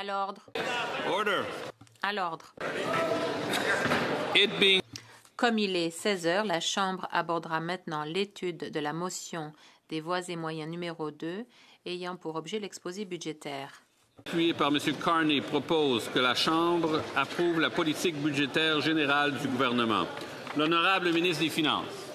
À l'ordre. Order. À l'ordre. It being... Comme il est 16 heures, la Chambre abordera maintenant l'étude de la motion des voies et moyens numéro 2 ayant pour objet l'exposé budgétaire. Appuyé par M. Carney, propose que la Chambre approuve la politique budgétaire générale du gouvernement. L'honorable ministre des Finances.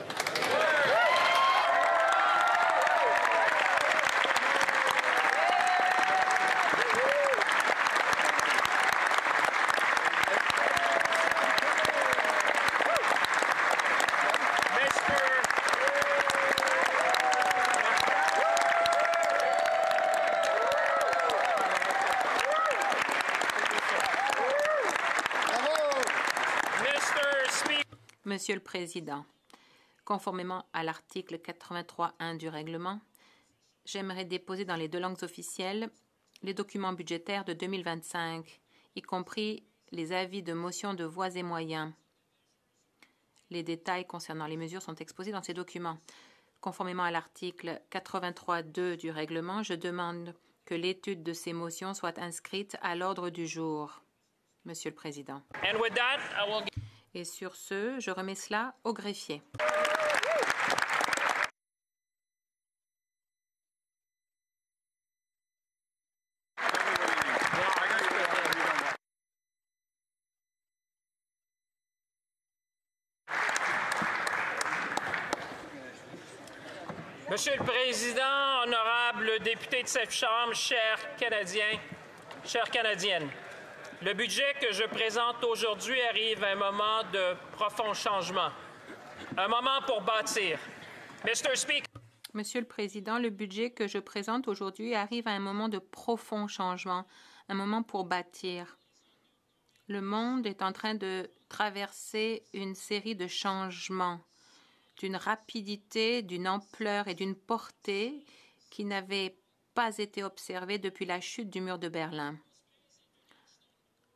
Monsieur le Président, conformément à l'article 83.1 du règlement, j'aimerais déposer dans les 2 langues officielles les documents budgétaires de 2025, y compris les avis de motion de voies et moyens. Les détails concernant les mesures sont exposés dans ces documents. Conformément à l'article 83.2 du règlement, je demande que l'étude de ces motions soit inscrite à l'ordre du jour. Monsieur le Président. Et sur ce, je remets cela au greffier. Monsieur le Président, honorables députés de cette Chambre, chers Canadiens, chères Canadiennes, le budget que je présente aujourd'hui arrive à un moment de profond changement, un moment pour bâtir. Mr. Speaker. Monsieur le Président, le budget que je présente aujourd'hui arrive à un moment de profond changement, un moment pour bâtir. Le monde est en train de traverser une série de changements d'une rapidité, d'une ampleur et d'une portée qui n'avaient pas été observées depuis la chute du mur de Berlin.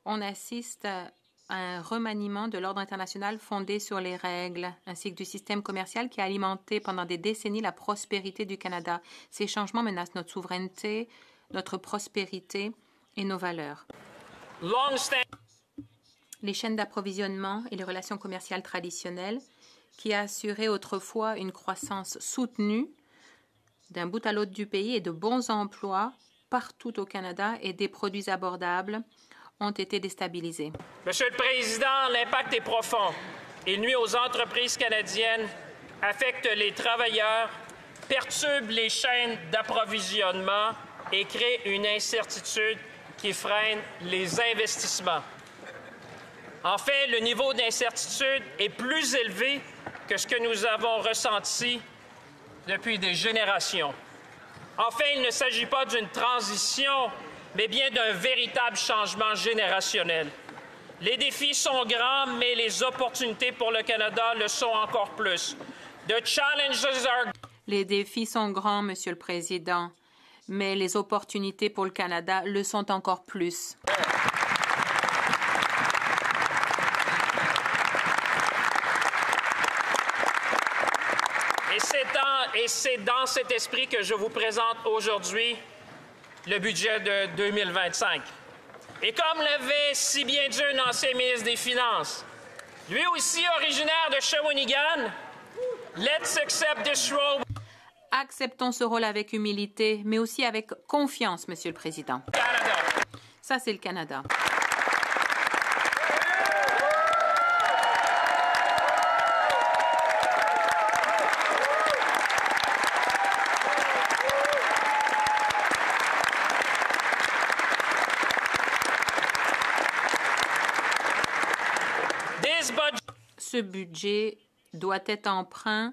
On assiste à un remaniement de l'ordre international fondé sur les règles, ainsi que du système commercial qui a alimenté pendant des décennies la prospérité du Canada. Ces changements menacent notre souveraineté, notre prospérité et nos valeurs. Les chaînes d'approvisionnement et les relations commerciales traditionnelles, qui assuraient autrefois une croissance soutenue d'un bout à l'autre du pays et de bons emplois partout au Canada et des produits abordables, ont été déstabilisés. Monsieur le Président, l'impact est profond. Il nuit aux entreprises canadiennes, affecte les travailleurs, perturbe les chaînes d'approvisionnement et crée une incertitude qui freine les investissements. En fait, le niveau d'incertitude est plus élevé que ce que nous avons ressenti depuis des générations. Enfin, il ne s'agit pas d'une transition, mais bien d'un véritable changement générationnel. Les défis sont grands, mais les opportunités pour le Canada le sont encore plus. Les défis sont grands, Monsieur le Président, mais les opportunités pour le Canada le sont encore plus. Et c'est dans cet esprit que je vous présente aujourd'hui le budget de 2025. Et comme l'avait si bien dit un ancien ministre des Finances, lui aussi originaire de Shawinigan, let's accept this role. Acceptons ce rôle avec humilité, mais aussi avec confiance, Monsieur le Président. Canada. Ça, c'est le Canada. Ce budget doit être empreint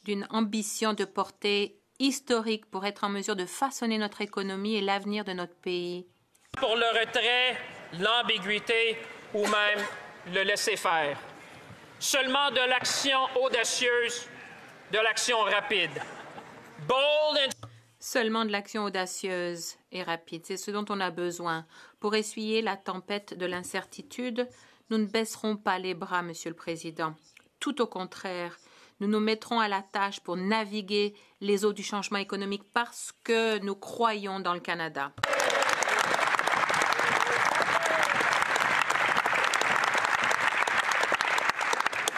d'une ambition de portée historique pour être en mesure de façonner notre économie et l'avenir de notre pays. Pour le retrait, l'ambiguïté ou même le laisser-faire. Seulement de l'action audacieuse, de l'action rapide. Bold and... Seulement de l'action audacieuse et rapide. C'est ce dont on a besoin. Pour essuyer la tempête de l'incertitude, nous ne baisserons pas les bras, Monsieur le Président. Tout au contraire, nous nous mettrons à la tâche pour naviguer les eaux du changement économique parce que nous croyons dans le Canada.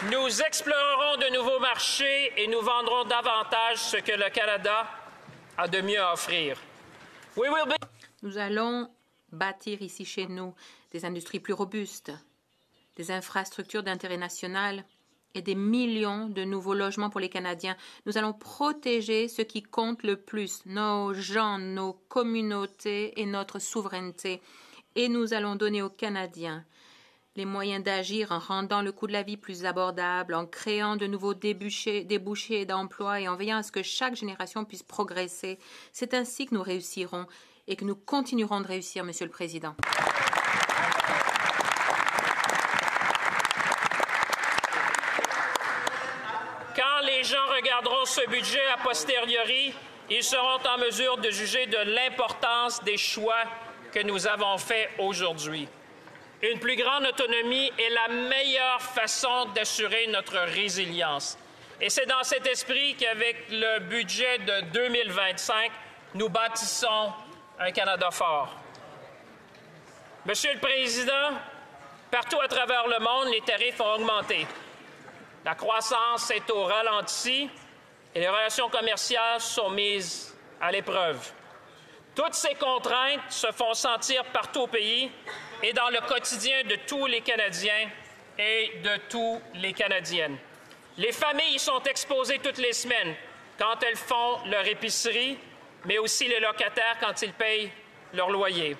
Nous explorerons de nouveaux marchés et nous vendrons davantage ce que le Canada a de mieux à offrir. Nous allons bâtir ici chez nous des industries plus robustes, des infrastructures d'intérêt national et des millions de nouveaux logements pour les Canadiens. Nous allons protéger ce qui compte le plus, nos gens, nos communautés et notre souveraineté. Et nous allons donner aux Canadiens les moyens d'agir en rendant le coût de la vie plus abordable, en créant de nouveaux débouchés d'emplois et en veillant à ce que chaque génération puisse progresser. C'est ainsi que nous réussirons et que nous continuerons de réussir, Monsieur le Président. Quand les gens regarderont ce budget a posteriori, ils seront en mesure de juger de l'importance des choix que nous avons faits aujourd'hui. Une plus grande autonomie est la meilleure façon d'assurer notre résilience. Et c'est dans cet esprit qu'avec le budget de 2025, nous bâtissons un Canada fort. Monsieur le Président, partout à travers le monde, les tarifs ont augmenté. La croissance est au ralenti et les relations commerciales sont mises à l'épreuve. Toutes ces contraintes se font sentir partout au pays et dans le quotidien de tous les Canadiens et de tous les Canadiennes. Les familles sont exposées toutes les semaines quand elles font leur épicerie, mais aussi les locataires quand ils payent leur loyer.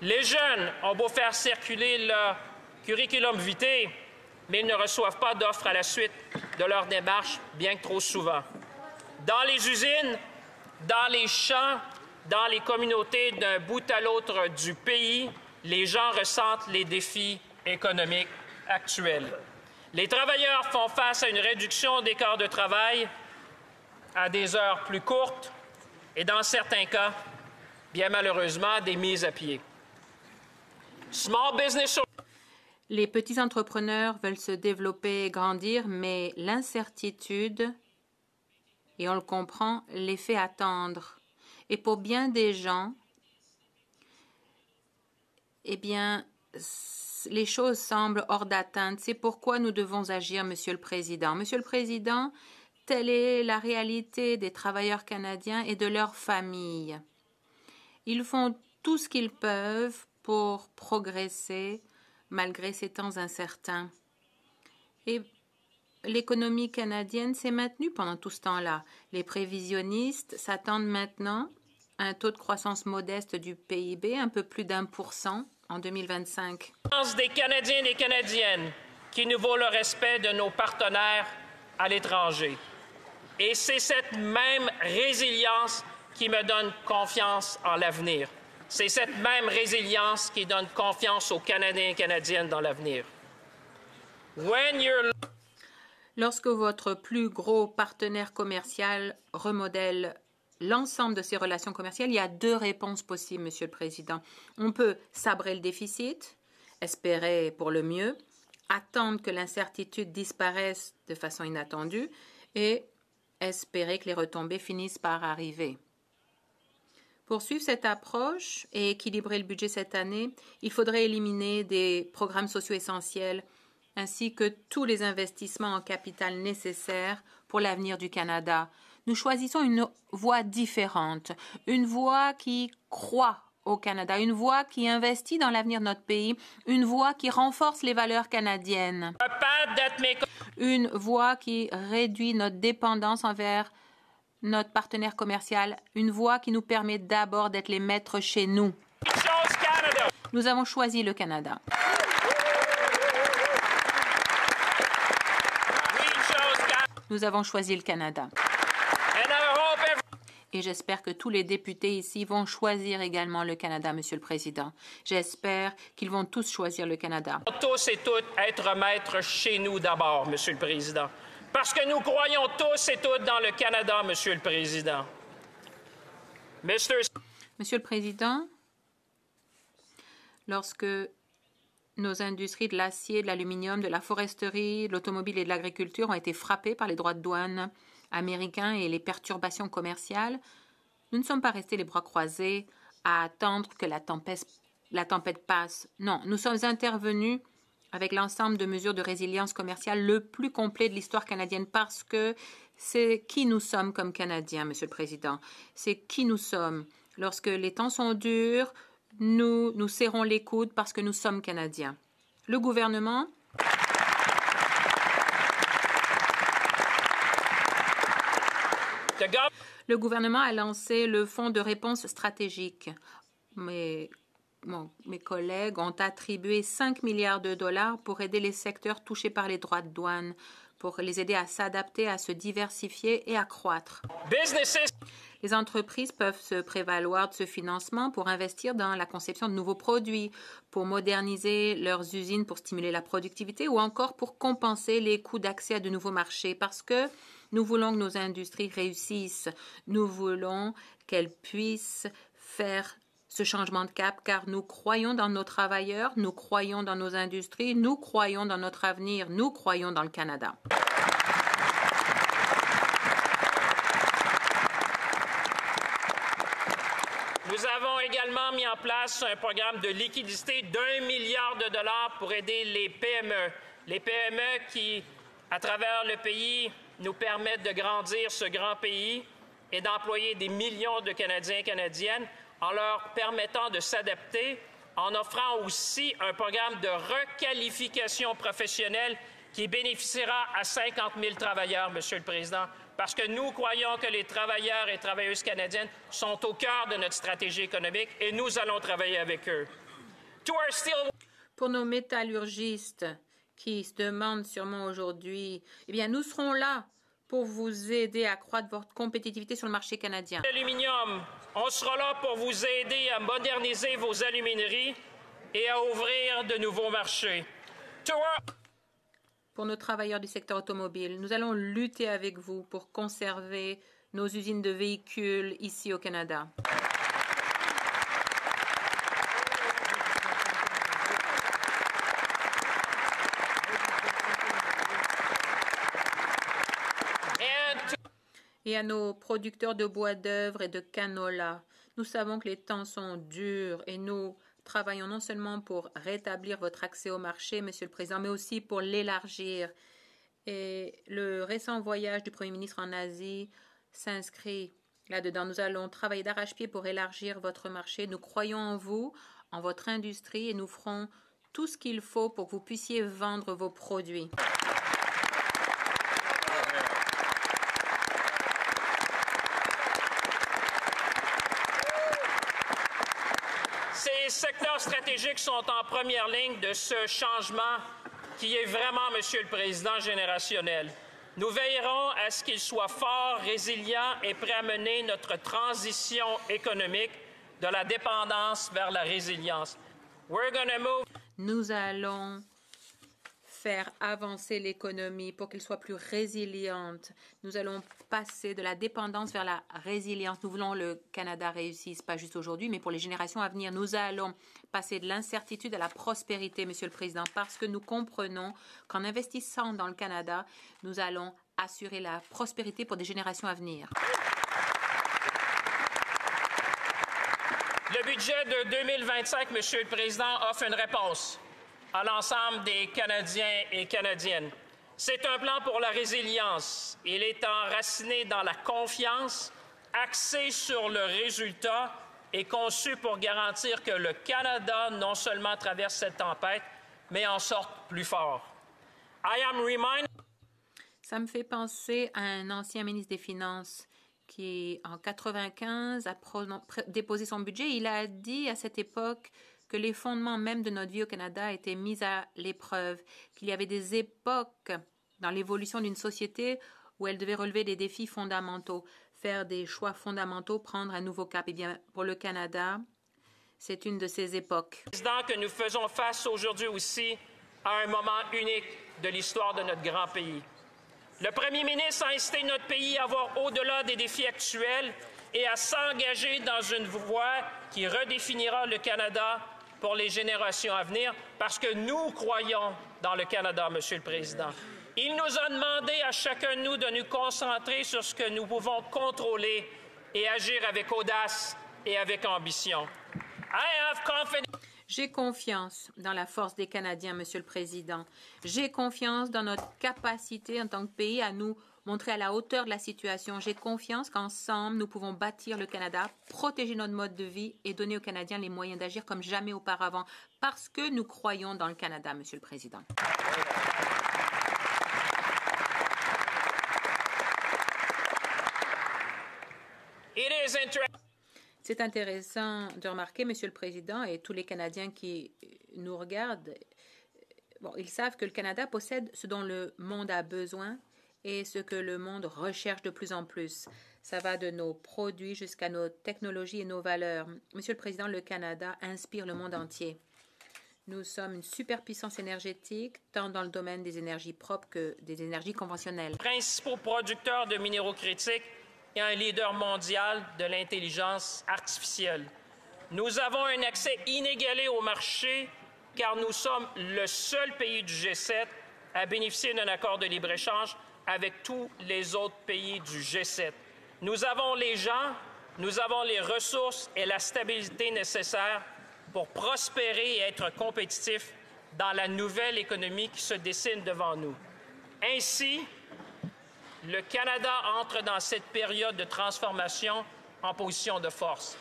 Les jeunes ont beau faire circuler leur curriculum vitae, mais ils ne reçoivent pas d'offres à la suite de leur démarche, bien que trop souvent. Dans les usines, dans les champs, dans les communautés d'un bout à l'autre du pays, les gens ressentent les défis économiques actuels. Les travailleurs font face à une réduction des quarts de travail, à des heures plus courtes et, dans certains cas, bien malheureusement, des mises à pied. Les petits entrepreneurs veulent se développer et grandir, mais l'incertitude, et on le comprend, les fait attendre. Et pour bien des gens, eh bien, les choses semblent hors d'atteinte. C'est pourquoi nous devons agir, Monsieur le Président. Monsieur le Président, telle est la réalité des travailleurs canadiens et de leurs familles. Ils font tout ce qu'ils peuvent pour progresser malgré ces temps incertains. Et l'économie canadienne s'est maintenue pendant tout ce temps-là. Les prévisionnistes s'attendent maintenant à un taux de croissance modeste du PIB, un peu plus d'1% en 2025. Des Canadiens et des Canadiennes qui nous vaut le respect de nos partenaires à l'étranger. Et c'est cette même résilience qui me donne confiance en l'avenir. C'est cette même résilience qui donne confiance aux Canadiens et Canadiennes dans l'avenir. Lorsque votre plus gros partenaire commercial remodèle l'ensemble de ses relations commerciales, il y a deux réponses possibles, Monsieur le Président. On peut sabrer le déficit, espérer pour le mieux, attendre que l'incertitude disparaisse de façon inattendue et espérer que les retombées finissent par arriver. Pour suivre cette approche et équilibrer le budget cette année, il faudrait éliminer des programmes sociaux essentiels ainsi que tous les investissements en capital nécessaires pour l'avenir du Canada. Nous choisissons une voie différente, une voie qui croit au Canada, une voie qui investit dans l'avenir de notre pays, une voie qui renforce les valeurs canadiennes, une voie qui réduit notre dépendance envers notre partenaire commercial, une voie qui nous permet d'abord d'être les maîtres chez nous. Nous avons choisi le Canada. Nous avons choisi le Canada. Et j'espère que tous les députés ici vont choisir également le Canada, Monsieur le Président. J'espère qu'ils vont tous choisir le Canada. Tous et toutes être maîtres chez nous d'abord, Monsieur le Président. Parce que nous croyons tous et toutes dans le Canada, Monsieur le Président. Monsieur le Président, lorsque nos industries de l'acier, de l'aluminium, de la foresterie, de l'automobile et de l'agriculture ont été frappées par les droits de douane américains et les perturbations commerciales, nous ne sommes pas restés les bras croisés à attendre que la tempête passe. Non, nous sommes intervenus avec l'ensemble de mesures de résilience commerciale le plus complet de l'histoire canadienne parce que c'est qui nous sommes comme Canadiens, Monsieur le Président. C'est qui nous sommes. Lorsque les temps sont durs, nous serrons les coudes parce que nous sommes Canadiens. Le gouvernement a lancé le Fonds de réponse stratégique. Mes collègues ont attribué 5 milliards de dollars pour aider les secteurs touchés par les droits de douane, pour les aider à s'adapter, à se diversifier et à croître. Les entreprises peuvent se prévaloir de ce financement pour investir dans la conception de nouveaux produits, pour moderniser leurs usines, pour stimuler la productivité ou encore pour compenser les coûts d'accès à de nouveaux marchés parce que nous voulons que nos industries réussissent. Nous voulons qu'elles puissent faire ce changement de cap car nous croyons dans nos travailleurs, nous croyons dans nos industries, nous croyons dans notre avenir, nous croyons dans le Canada. Nous avons également mis en place un programme de liquidité d'1 milliard de dollars pour aider les PME. Les PME qui, à travers le pays, nous permettent de grandir ce grand pays et d'employer des millions de Canadiens et Canadiennes en leur permettant de s'adapter, en offrant aussi un programme de requalification professionnelle qui bénéficiera à 50 000 travailleurs, Monsieur le Président, parce que nous croyons que les travailleurs et travailleuses canadiennes sont au cœur de notre stratégie économique et nous allons travailler avec eux. Pour nos métallurgistes qui se demandent sûrement aujourd'hui, eh bien, nous serons là pour vous aider à accroître votre compétitivité sur le marché canadien. L'aluminium, on sera là pour vous aider à moderniser vos alumineries et à ouvrir de nouveaux marchés. Pour nos travailleurs du secteur automobile, nous allons lutter avec vous pour conserver nos usines de véhicules ici au Canada. Et à nos producteurs de bois d'œuvre et de canola, nous savons que les temps sont durs et nous travaillons non seulement pour rétablir votre accès au marché, Monsieur le Président, mais aussi pour l'élargir. Et le récent voyage du Premier ministre en Asie s'inscrit là-dedans. Nous allons travailler d'arrache-pied pour élargir votre marché. Nous croyons en vous, en votre industrie, et nous ferons tout ce qu'il faut pour que vous puissiez vendre vos produits. Ces secteurs stratégiques sont en première ligne de ce changement qui est vraiment, Monsieur le Président, générationnel. Nous veillerons à ce qu'ils soient forts, résilients et prêts à mener notre transition économique de la dépendance vers la résilience. Nous allons faire avancer l'économie pour qu'elle soit plus résiliente. Nous allons passer de la dépendance vers la résilience. Nous voulons le Canada réussisse, pas juste aujourd'hui, mais pour les générations à venir. Nous allons passer de l'incertitude à la prospérité, Monsieur le Président, parce que nous comprenons qu'en investissant dans le Canada, nous allons assurer la prospérité pour des générations à venir. Le budget de 2025, Monsieur le Président, offre une réponse à l'ensemble des Canadiens et Canadiennes. C'est un plan pour la résilience. Il est enraciné dans la confiance, axé sur le résultat et conçu pour garantir que le Canada non seulement traverse cette tempête, mais en sorte plus fort. Ça me fait penser à un ancien ministre des Finances qui, en 1995, a déposé son budget. Il a dit à cette époque que les fondements même de notre vie au Canada étaient mis à l'épreuve, qu'il y avait des époques dans l'évolution d'une société où elle devait relever des défis fondamentaux, faire des choix fondamentaux, prendre un nouveau cap. Eh bien, pour le Canada, c'est une de ces époques. Que nous faisons face aujourd'hui aussi à un moment unique de l'histoire de notre grand pays. Le premier ministre a incité notre pays à voir au-delà des défis actuels et à s'engager dans une voie qui redéfinira le Canada pour les générations à venir, parce que nous croyons dans le Canada, Monsieur le Président. Il nous a demandé à chacun de nous de nous concentrer sur ce que nous pouvons contrôler et agir avec audace et avec ambition. J'ai confiance dans la force des Canadiens, Monsieur le Président. J'ai confiance dans notre capacité en tant que pays à nous montrer à la hauteur de la situation. J'ai confiance qu'ensemble, nous pouvons bâtir le Canada, protéger notre mode de vie et donner aux Canadiens les moyens d'agir comme jamais auparavant, parce que nous croyons dans le Canada, Monsieur le Président. C'est intéressant de remarquer, Monsieur le Président, et tous les Canadiens qui nous regardent, ils savent que le Canada possède ce dont le monde a besoin et ce que le monde recherche de plus en plus. Ça va de nos produits jusqu'à nos technologies et nos valeurs. Monsieur le Président, le Canada inspire le monde entier. Nous sommes une superpuissance énergétique, tant dans le domaine des énergies propres que des énergies conventionnelles. Principaux producteurs de minéraux critiques et un leader mondial de l'intelligence artificielle. Nous avons un accès inégalé au marché car nous sommes le seul pays du G7 à bénéficier d'un accord de libre-échange avec tous les autres pays du G7. Nous avons les gens, nous avons les ressources et la stabilité nécessaires pour prospérer et être compétitifs dans la nouvelle économie qui se dessine devant nous. Ainsi, le Canada entre dans cette période de transformation en position de force.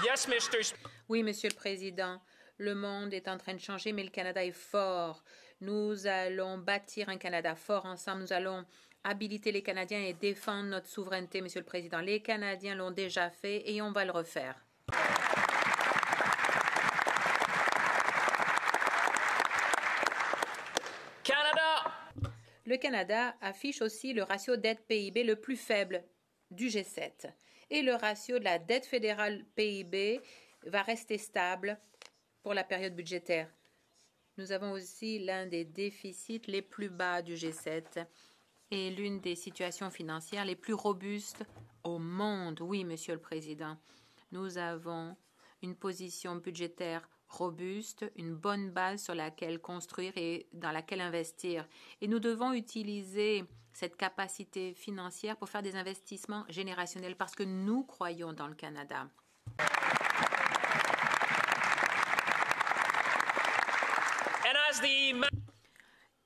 Yes, Mr. Oui, Monsieur le Président, le monde est en train de changer, mais le Canada est fort. Nous allons bâtir un Canada fort ensemble. Nous allons habiliter les Canadiens et défendre notre souveraineté, Monsieur le Président. Les Canadiens l'ont déjà fait et on va le refaire. Le Canada affiche aussi le ratio dette-PIB le plus faible du G7. Et le ratio de la dette fédérale PIB va rester stable pour la période budgétaire. Nous avons aussi l'un des déficits les plus bas du G7 et l'une des situations financières les plus robustes au monde. Oui, Monsieur le Président, nous avons une position budgétaire robuste, une bonne base sur laquelle construire et dans laquelle investir. Et nous devons utiliser cette capacité financière pour faire des investissements générationnels parce que nous croyons dans le Canada.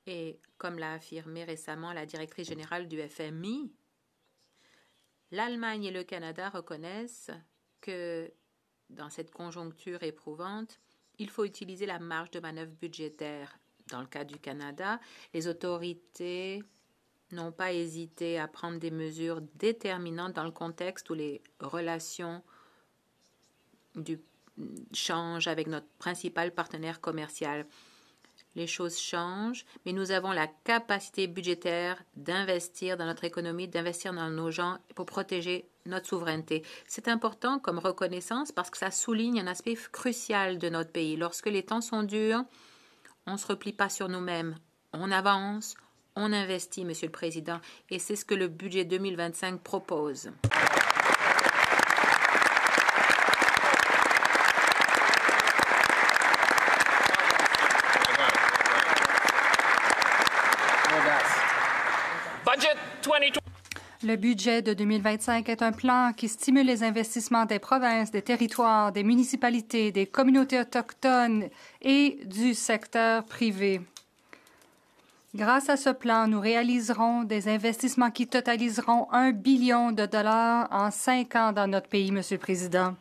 Et comme l'a affirmé récemment la directrice générale du FMI, l'Allemagne et le Canada reconnaissent que dans cette conjoncture éprouvante, il faut utiliser la marge de manœuvre budgétaire. Dans le cas du Canada, les autorités n'ont pas hésité à prendre des mesures déterminantes dans le contexte où les relations du change avec notre principal partenaire commercial. Les choses changent, mais nous avons la capacité budgétaire d'investir dans notre économie, d'investir dans nos gens pour protéger notre souveraineté. C'est important comme reconnaissance parce que ça souligne un aspect crucial de notre pays. Lorsque les temps sont durs, on ne se replie pas sur nous-mêmes. On avance, on investit, Monsieur le Président, et c'est ce que le budget 2025 propose. Le budget de 2025 est un plan qui stimule les investissements des provinces, des territoires, des municipalités, des communautés autochtones et du secteur privé. Grâce à ce plan, nous réaliserons des investissements qui totaliseront 1 billion de dollars en 5 ans dans notre pays, Monsieur le Président.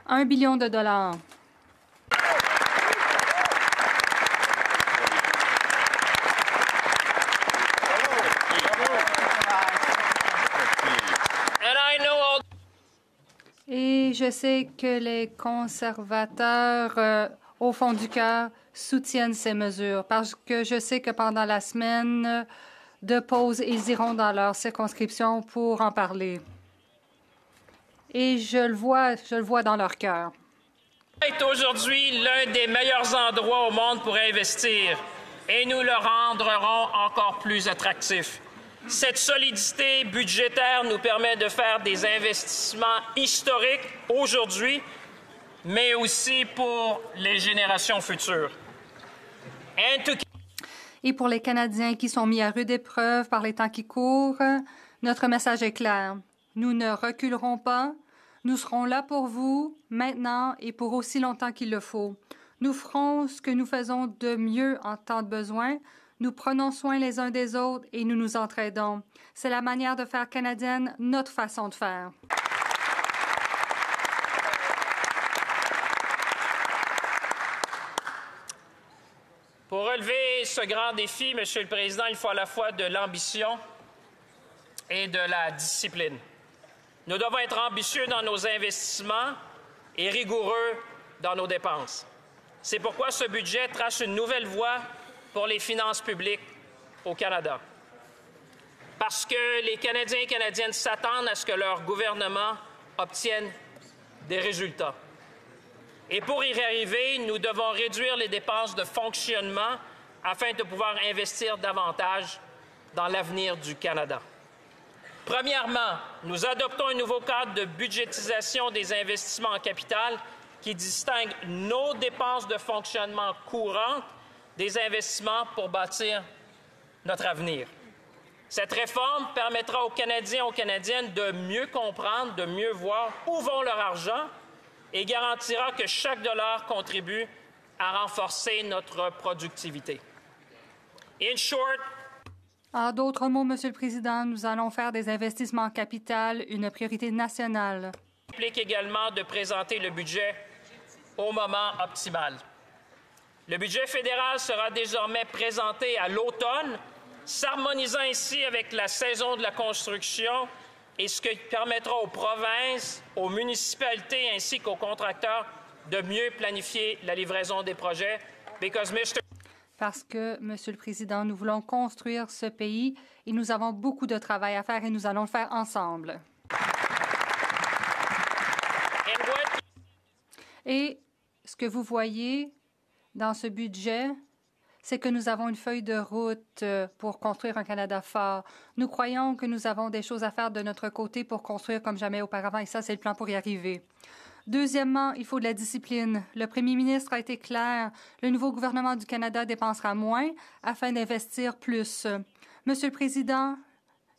1 billion de dollars. Et je sais que les conservateurs, au fond du cœur, soutiennent ces mesures parce que je sais que pendant la semaine de pause, ils iront dans leur circonscription pour en parler. Et je le vois dans leur cœur. C'est aujourd'hui l'un des meilleurs endroits au monde pour investir et nous le rendrons encore plus attractif. Cette solidité budgétaire nous permet de faire des investissements historiques aujourd'hui, mais aussi pour les générations futures. Et pour les Canadiens qui sont mis à rude épreuve par les temps qui courent, notre message est clair. Nous ne reculerons pas. Nous serons là pour vous, maintenant et pour aussi longtemps qu'il le faut. Nous ferons ce que nous faisons de mieux en temps de besoin. Nous prenons soin les uns des autres et nous nous entraidons. C'est la manière de faire canadienne, notre façon de faire. Pour relever ce grand défi, Monsieur le Président, il faut à la fois de l'ambition et de la discipline. Nous devons être ambitieux dans nos investissements et rigoureux dans nos dépenses. C'est pourquoi ce budget trace une nouvelle voie pour les finances publiques au Canada. Parce que les Canadiens et Canadiennes s'attendent à ce que leur gouvernement obtienne des résultats. Et pour y arriver, nous devons réduire les dépenses de fonctionnement afin de pouvoir investir davantage dans l'avenir du Canada. Premièrement, nous adoptons un nouveau cadre de budgétisation des investissements en capital qui distingue nos dépenses de fonctionnement courantes des investissements pour bâtir notre avenir. Cette réforme permettra aux Canadiens et aux Canadiennes de mieux comprendre, de mieux voir où vont leur argent et garantira que chaque dollar contribue à renforcer notre productivité. In short, en d'autres mots, Monsieur le Président, nous allons faire des investissements en capital une priorité nationale. Implique également de présenter le budget au moment optimal. Le budget fédéral sera désormais présenté à l'automne, s'harmonisant ainsi avec la saison de la construction et ce qui permettra aux provinces, aux municipalités ainsi qu'aux contracteurs de mieux planifier la livraison des projets. Parce que, Monsieur le Président, nous voulons construire ce pays et nous avons beaucoup de travail à faire et nous allons le faire ensemble. Et ce que vous voyez dans ce budget, c'est que nous avons une feuille de route pour construire un Canada fort. Nous croyons que nous avons des choses à faire de notre côté pour construire comme jamais auparavant, et ça, c'est le plan pour y arriver. Deuxièmement, il faut de la discipline. Le premier ministre a été clair. Le nouveau gouvernement du Canada dépensera moins afin d'investir plus. Monsieur le Président,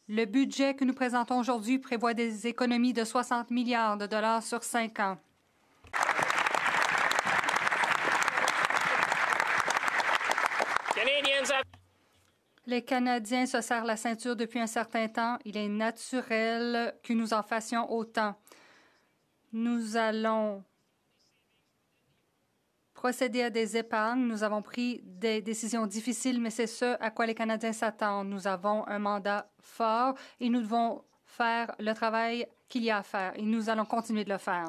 le budget que nous présentons aujourd'hui prévoit des économies de 60 milliards de dollars sur 5 ans. Les Canadiens se serrent la ceinture depuis un certain temps. Il est naturel que nous en fassions autant. Nous allons procéder à des épargnes. Nous avons pris des décisions difficiles, mais c'est ce à quoi les Canadiens s'attendent. Nous avons un mandat fort et nous devons faire le travail qu'il y a à faire et nous allons continuer de le faire.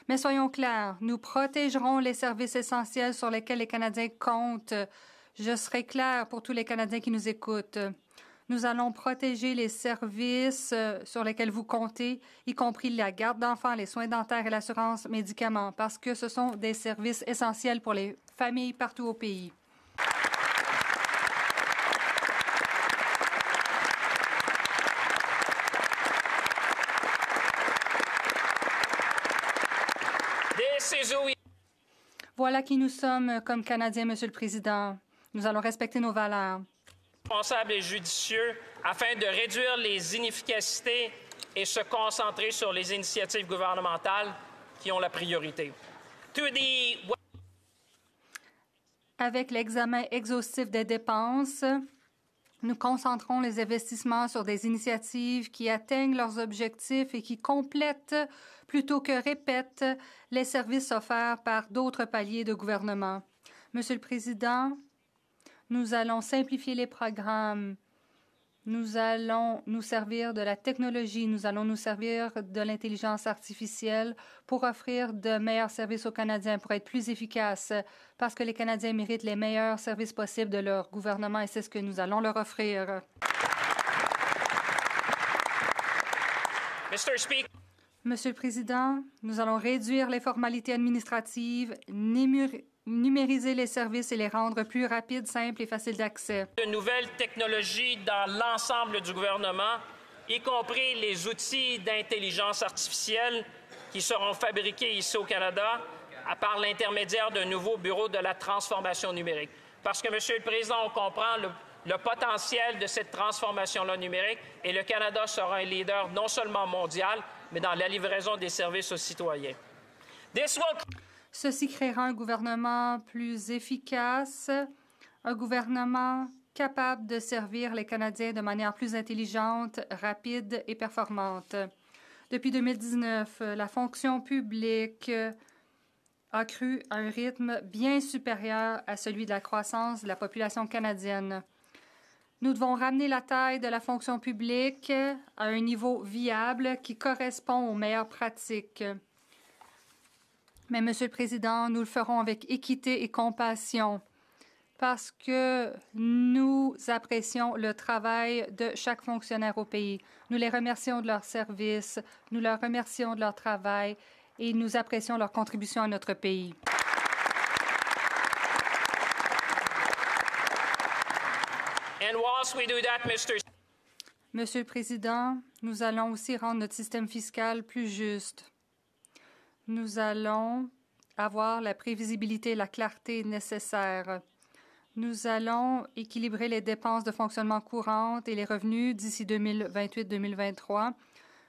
Mais soyons clairs, nous protégerons les services essentiels sur lesquels les Canadiens comptent. Je serai clair pour tous les Canadiens qui nous écoutent. Nous allons protéger les services sur lesquels vous comptez, y compris la garde d'enfants, les soins dentaires et l'assurance médicaments, parce que ce sont des services essentiels pour les familles partout au pays. Voilà qui nous sommes comme Canadiens, Monsieur le Président. Nous allons respecter nos valeurs. Responsables et judicieux afin de réduire les inefficacités et se concentrer sur les initiatives gouvernementales qui ont la priorité. Avec l'examen exhaustif des dépenses, nous concentrons les investissements sur des initiatives qui atteignent leurs objectifs et qui complètent plutôt que répètent les services offerts par d'autres paliers de gouvernement. Monsieur le Président, nous allons simplifier les programmes. Nous allons nous servir de la technologie. Nous allons nous servir de l'intelligence artificielle pour offrir de meilleurs services aux Canadiens, pour être plus efficaces, parce que les Canadiens méritent les meilleurs services possibles de leur gouvernement et c'est ce que nous allons leur offrir. Monsieur le Président, nous allons réduire les formalités administratives, numériser les services et les rendre plus rapides, simples et faciles d'accès. De nouvelles technologies dans l'ensemble du gouvernement, y compris les outils d'intelligence artificielle qui seront fabriqués ici au Canada par l'intermédiaire d'un nouveau bureau de la transformation numérique. Parce que, Monsieur le Président, on comprend le potentiel de cette transformation-là numérique et le Canada sera un leader non seulement mondial, mais dans la livraison des services aux citoyens. Ceci créera un gouvernement plus efficace, un gouvernement capable de servir les Canadiens de manière plus intelligente, rapide et performante. Depuis 2019, la fonction publique a cru à un rythme bien supérieur à celui de la croissance de la population canadienne. Nous devons ramener la taille de la fonction publique à un niveau viable qui correspond aux meilleures pratiques. Mais, Monsieur le Président, nous le ferons avec équité et compassion parce que nous apprécions le travail de chaque fonctionnaire au pays. Nous les remercions de leur service, nous leur remercions de leur travail et nous apprécions leur contribution à notre pays. Monsieur le Président, nous allons aussi rendre notre système fiscal plus juste. Nous allons avoir la prévisibilité et la clarté nécessaires. Nous allons équilibrer les dépenses de fonctionnement courantes et les revenus d'ici 2028-2023.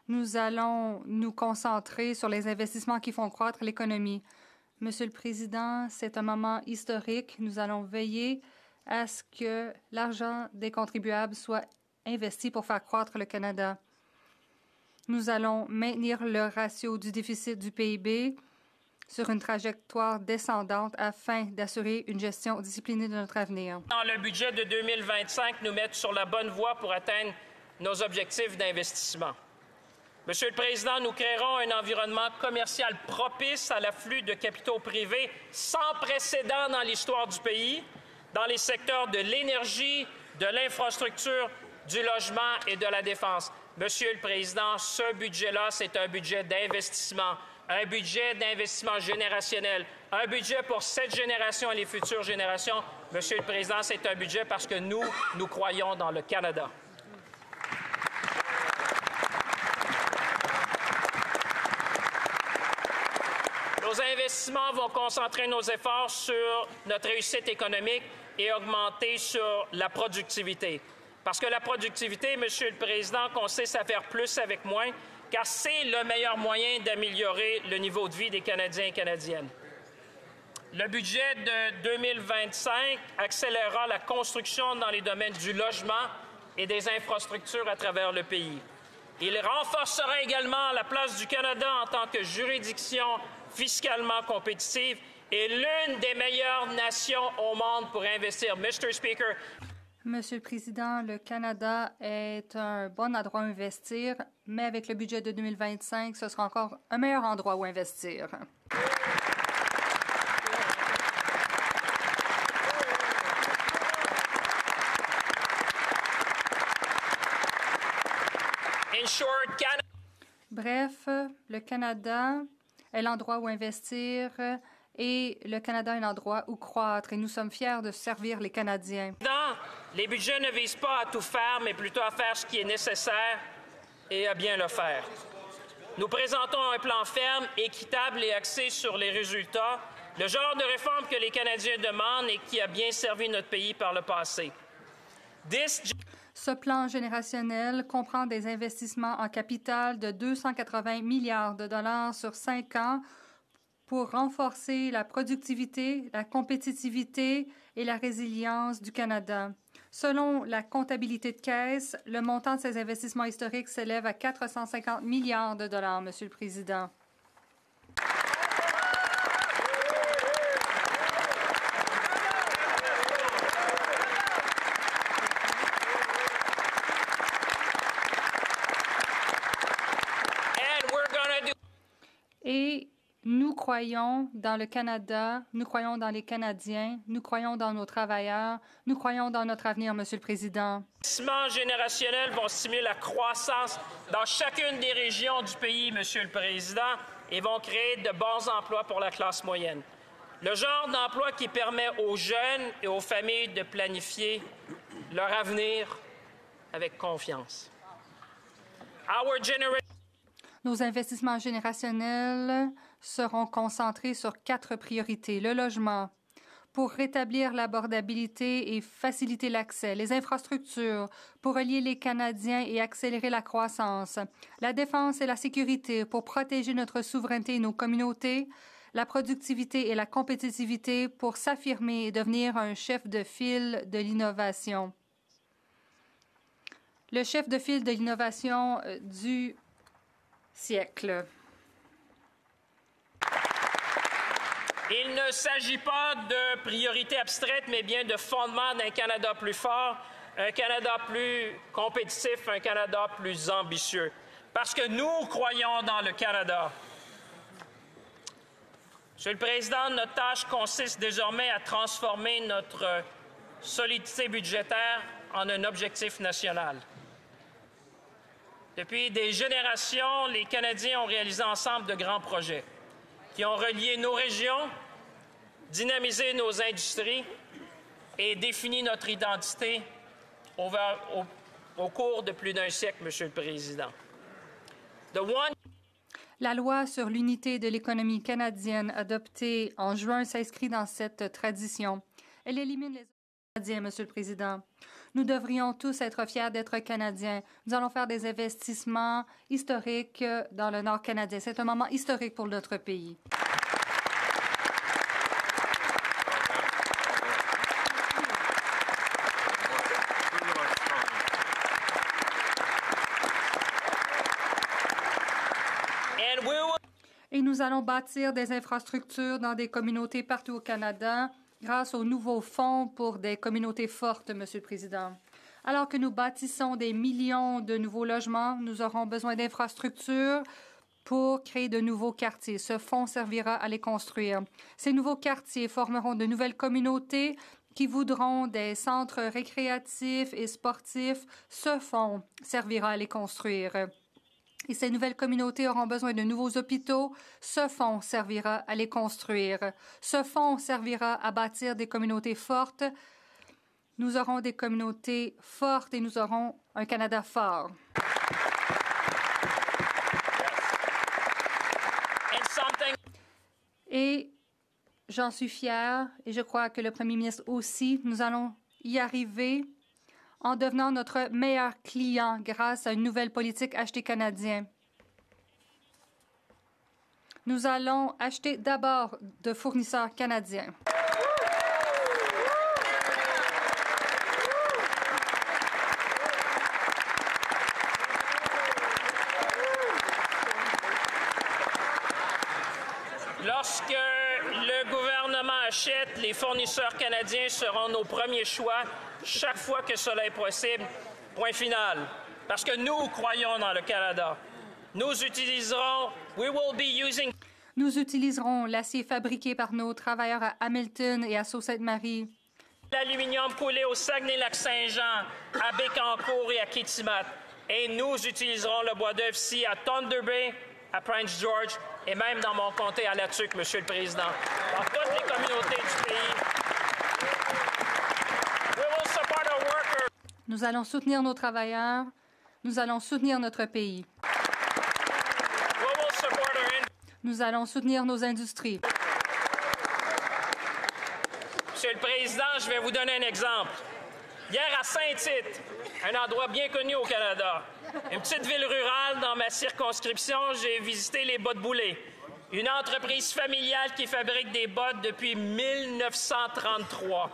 Nous allons nous concentrer sur les investissements qui font croître l'économie. Monsieur le Président, c'est un moment historique. Nous allons veiller à ce que l'argent des contribuables soit investi pour faire croître le Canada. Nous allons maintenir le ratio du déficit du PIB sur une trajectoire descendante afin d'assurer une gestion disciplinée de notre avenir. Dans le budget de 2025, nous mettre sur la bonne voie pour atteindre nos objectifs d'investissement. Monsieur le Président, nous créerons un environnement commercial propice à l'afflux de capitaux privés sans précédent dans l'histoire du pays, dans les secteurs de l'énergie, de l'infrastructure, du logement et de la défense. Monsieur le Président, ce budget-là, c'est un budget d'investissement générationnel, un budget pour cette génération et les futures générations. Monsieur le Président, c'est un budget parce que nous croyons dans le Canada. Nos investissements vont concentrer nos efforts sur notre réussite économique et augmenter sur la productivité. Parce que la productivité, Monsieur le Président, consiste à faire plus avec moins, car c'est le meilleur moyen d'améliorer le niveau de vie des Canadiens et Canadiennes. Le budget de 2025 accélérera la construction dans les domaines du logement et des infrastructures à travers le pays. Il renforcera également la place du Canada en tant que juridiction fiscalement compétitive et l'une des meilleures nations au monde pour investir. Mr. Speaker. Monsieur le Président, le Canada est un bon endroit où investir, mais avec le budget de 2025, ce sera encore un meilleur endroit où investir. Bref, le Canada est l'endroit où investir et le Canada est un endroit où croître et nous sommes fiers de servir les Canadiens. Les budgets ne visent pas à tout faire, mais plutôt à faire ce qui est nécessaire et à bien le faire. Nous présentons un plan ferme, équitable et axé sur les résultats, le genre de réforme que les Canadiens demandent et qui a bien servi notre pays par le passé. Ce plan générationnel comprend des investissements en capital de 280 milliards de dollars sur 5 ans pour renforcer la productivité, la compétitivité et la résilience du Canada. Selon la comptabilité de caisse, le montant de ces investissements historiques s'élève à 450 milliards de dollars, Monsieur le Président. Et nous croyons dans le Canada, nous croyons dans les Canadiens, nous croyons dans nos travailleurs, nous croyons dans notre avenir, Monsieur le Président. Les investissements générationnels vont stimuler la croissance dans chacune des régions du pays, Monsieur le Président, et vont créer de bons emplois pour la classe moyenne. Le genre d'emploi qui permet aux jeunes et aux familles de planifier leur avenir avec confiance. Nos investissements générationnels seront concentrés sur 4 priorités. Le logement, pour rétablir l'abordabilité et faciliter l'accès, les infrastructures pour relier les Canadiens et accélérer la croissance, la défense et la sécurité pour protéger notre souveraineté et nos communautés, la productivité et la compétitivité pour s'affirmer et devenir un chef de file de l'innovation. Le chef de file de l'innovation du siècle. Il ne s'agit pas de priorités abstraites, mais bien de fondements d'un Canada plus fort, un Canada plus compétitif, un Canada plus ambitieux. Parce que nous croyons dans le Canada. Monsieur le Président, notre tâche consiste désormais à transformer notre solidité budgétaire en un objectif national. Depuis des générations, les Canadiens ont réalisé ensemble de grands projets qui ont relié nos régions, dynamisé nos industries et défini notre identité au cours de plus d'un siècle, Monsieur le Président. La loi sur l'unité de l'économie canadienne adoptée en juin s'inscrit dans cette tradition. Elle élimine les Canadiens, Monsieur le Président. Nous devrions tous être fiers d'être Canadiens. Nous allons faire des investissements historiques dans le Nord canadien. C'est un moment historique pour notre pays. Et nous allons bâtir des infrastructures dans des communautés partout au Canada grâce aux nouveaux fonds pour des communautés fortes, Monsieur le Président. Alors que nous bâtissons des millions de nouveaux logements, nous aurons besoin d'infrastructures pour créer de nouveaux quartiers. Ce fonds servira à les construire. Ces nouveaux quartiers formeront de nouvelles communautés qui voudront des centres récréatifs et sportifs. Ce fonds servira à les construire. Et ces nouvelles communautés auront besoin de nouveaux hôpitaux. Ce fonds servira à les construire. Ce fonds servira à bâtir des communautés fortes. Nous aurons des communautés fortes et nous aurons un Canada fort. Et j'en suis fière et je crois que le Premier ministre aussi. Nous allons y arriver en devenant notre meilleur client grâce à une nouvelle politique achetée canadien. Nous allons acheter d'abord de fournisseurs canadiens. Lorsque le gouvernement achète, les fournisseurs canadiens seront nos premiers choix chaque fois que cela est possible. Point final. Parce que nous croyons dans le Canada. Nous utiliserons l'acier fabriqué par nos travailleurs à Hamilton et à Sault-Sainte-Marie. L'aluminium coulé au Saguenay-Lac-Saint-Jean, à Bécancour et à Kitimat. Et nous utiliserons le bois d'œuvre ici à Thunder Bay, à Prince George et même dans mon comté à Latuc, Monsieur le Président. Dans toutes les communautés du pays. Nous allons soutenir nos travailleurs. Nous allons soutenir notre pays. Nous allons soutenir nos industries. Monsieur le Président, je vais vous donner un exemple. Hier, à Saint-Tite, un endroit bien connu au Canada, une petite ville rurale dans ma circonscription, j'ai visité les bottes Boulay, une entreprise familiale qui fabrique des bottes depuis 1933.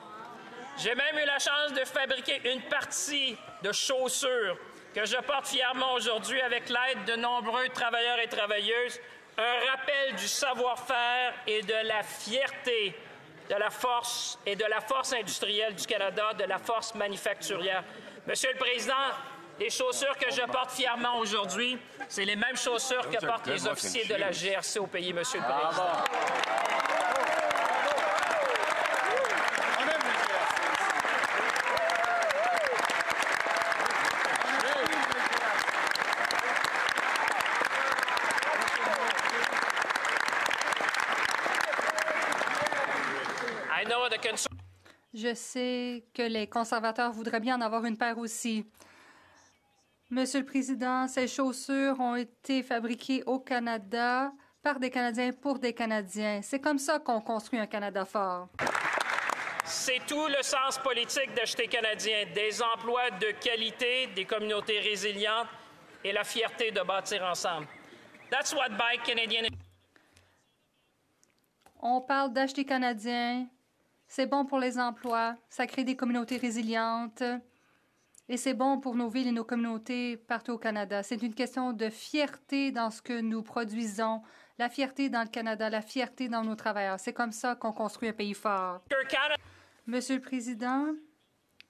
J'ai même eu la chance de fabriquer une partie de chaussures que je porte fièrement aujourd'hui avec l'aide de nombreux travailleurs et travailleuses, un rappel du savoir-faire et de la fierté de la force industrielle du Canada, de la force manufacturière. Monsieur le Président, les chaussures que je porte fièrement aujourd'hui, c'est les mêmes chaussures que portent les officiers de la GRC au pays, Monsieur le Président. Je sais que les conservateurs voudraient bien en avoir une paire aussi. Monsieur le Président, ces chaussures ont été fabriquées au Canada par des Canadiens pour des Canadiens. C'est comme ça qu'on construit un Canada fort. C'est tout le sens politique d'Acheter canadien, des emplois de qualité, des communautés résilientes et la fierté de bâtir ensemble. That's what Buy Canadian. On parle d'Acheter canadien. C'est bon pour les emplois, ça crée des communautés résilientes et c'est bon pour nos villes et nos communautés partout au Canada. C'est une question de fierté dans ce que nous produisons, la fierté dans le Canada, la fierté dans nos travailleurs. C'est comme ça qu'on construit un pays fort. Monsieur le Président,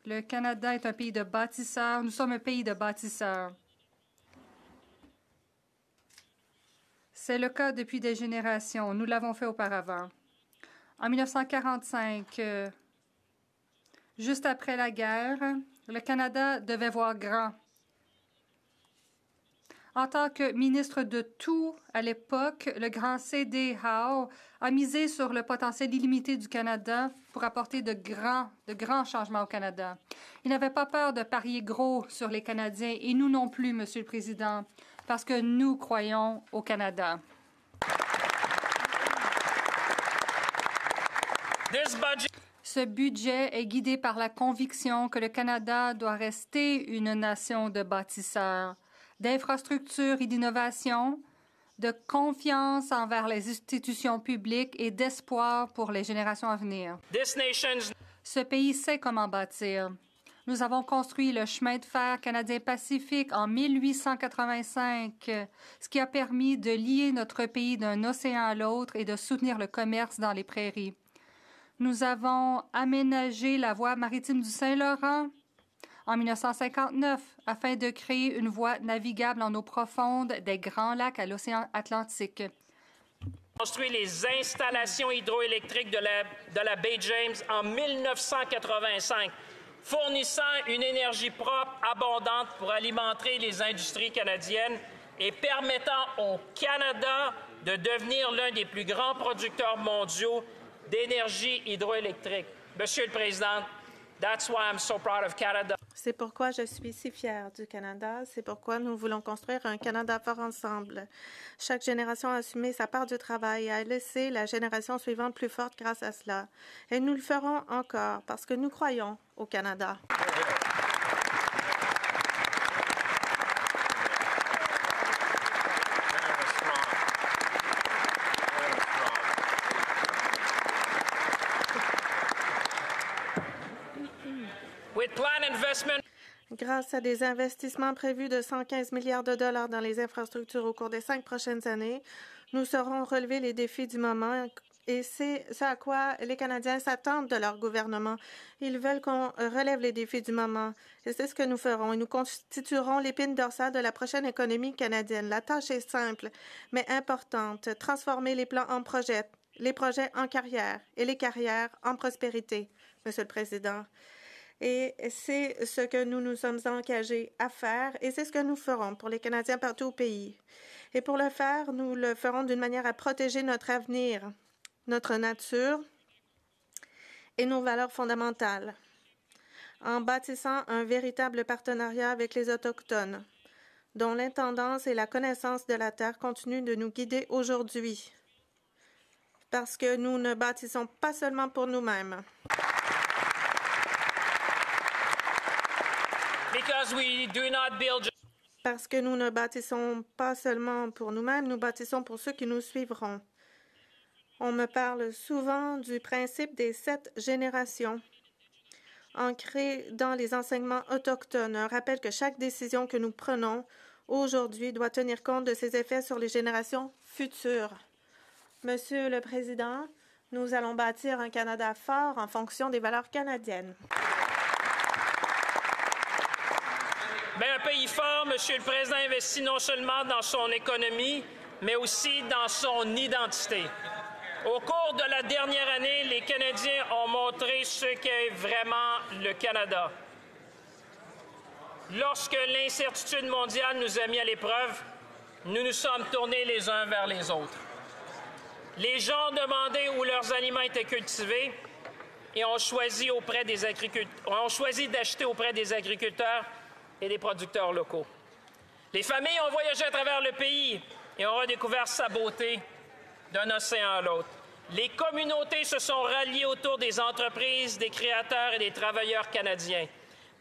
le Canada est un pays de bâtisseurs. Nous sommes un pays de bâtisseurs. C'est le cas depuis des générations. Nous l'avons fait auparavant. En 1945, juste après la guerre, le Canada devait voir grand. En tant que ministre de tout à l'époque, le grand C.D. Howe a misé sur le potentiel illimité du Canada pour apporter de grands changements au Canada. Il n'avait pas peur de parier gros sur les Canadiens et nous non plus, Monsieur le Président, parce que nous croyons au Canada. Ce budget est guidé par la conviction que le Canada doit rester une nation de bâtisseurs, d'infrastructures et d'innovation, de confiance envers les institutions publiques et d'espoir pour les générations à venir. Ce pays sait comment bâtir. Nous avons construit le chemin de fer canadien-Pacifique en 1885, ce qui a permis de lier notre pays d'un océan à l'autre et de soutenir le commerce dans les prairies. Nous avons aménagé la voie maritime du Saint-Laurent en 1959 afin de créer une voie navigable en eau profonde des Grands Lacs à l'océan Atlantique. Construit les installations hydroélectriques de la baie James en 1985, fournissant une énergie propre, abondante pour alimenter les industries canadiennes et permettant au Canada de devenir l'un des plus grands producteurs mondiaux d'énergie hydroélectrique. Monsieur le Président, that's why I'm so proud of Canada. C'est pourquoi je suis si fière du Canada. C'est pourquoi nous voulons construire un Canada fort ensemble. Chaque génération a assumé sa part du travail et a laissé la génération suivante plus forte grâce à cela. Et nous le ferons encore parce que nous croyons au Canada. Grâce à des investissements prévus de 115 milliards de dollars dans les infrastructures au cours des 5 prochaines années, nous saurons relever les défis du moment et c'est ce à quoi les Canadiens s'attendent de leur gouvernement. Ils veulent qu'on relève les défis du moment et c'est ce que nous ferons. Et nous constituerons l'épine dorsale de la prochaine économie canadienne. La tâche est simple, mais importante. Transformer les plans en projets, les projets en carrières et les carrières en prospérité, Monsieur le Président. Et c'est ce que nous nous sommes engagés à faire et c'est ce que nous ferons pour les Canadiens partout au pays. Et pour le faire, nous le ferons d'une manière à protéger notre avenir, notre nature et nos valeurs fondamentales, en bâtissant un véritable partenariat avec les Autochtones, dont l'intendance et la connaissance de la terre continuent de nous guider aujourd'hui, parce que nous ne bâtissons pas seulement pour nous-mêmes. Parce que nous ne bâtissons pas seulement pour nous-mêmes, nous bâtissons pour ceux qui nous suivront. On me parle souvent du principe des 7 générations, ancré dans les enseignements autochtones. Un rappel que chaque décision que nous prenons aujourd'hui doit tenir compte de ses effets sur les générations futures. Monsieur le Président, nous allons bâtir un Canada fort en fonction des valeurs canadiennes. Bien, un pays fort, Monsieur le Président, investit non seulement dans son économie, mais aussi dans son identité. Au cours de la dernière année, les Canadiens ont montré ce qu'est vraiment le Canada. Lorsque l'incertitude mondiale nous a mis à l'épreuve, nous nous sommes tournés les uns vers les autres. Les gens ont demandé où leurs aliments étaient cultivés et ont choisi d'acheter auprès des agriculteurs et des producteurs locaux. Les familles ont voyagé à travers le pays et ont redécouvert sa beauté d'un océan à l'autre. Les communautés se sont ralliées autour des entreprises, des créateurs et des travailleurs canadiens.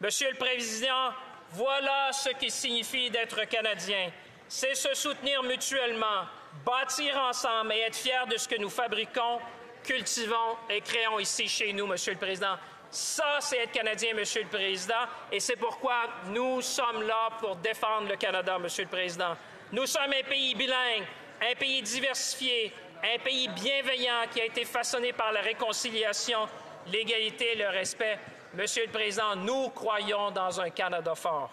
Monsieur le Président, voilà ce qui signifie d'être Canadien. C'est se soutenir mutuellement, bâtir ensemble et être fiers de ce que nous fabriquons, cultivons et créons ici chez nous, Monsieur le Président. Ça, c'est être Canadien, Monsieur le Président, et c'est pourquoi nous sommes là pour défendre le Canada, Monsieur le Président. Nous sommes un pays bilingue, un pays diversifié, un pays bienveillant qui a été façonné par la réconciliation, l'égalité et le respect. Monsieur le Président, nous croyons dans un Canada fort.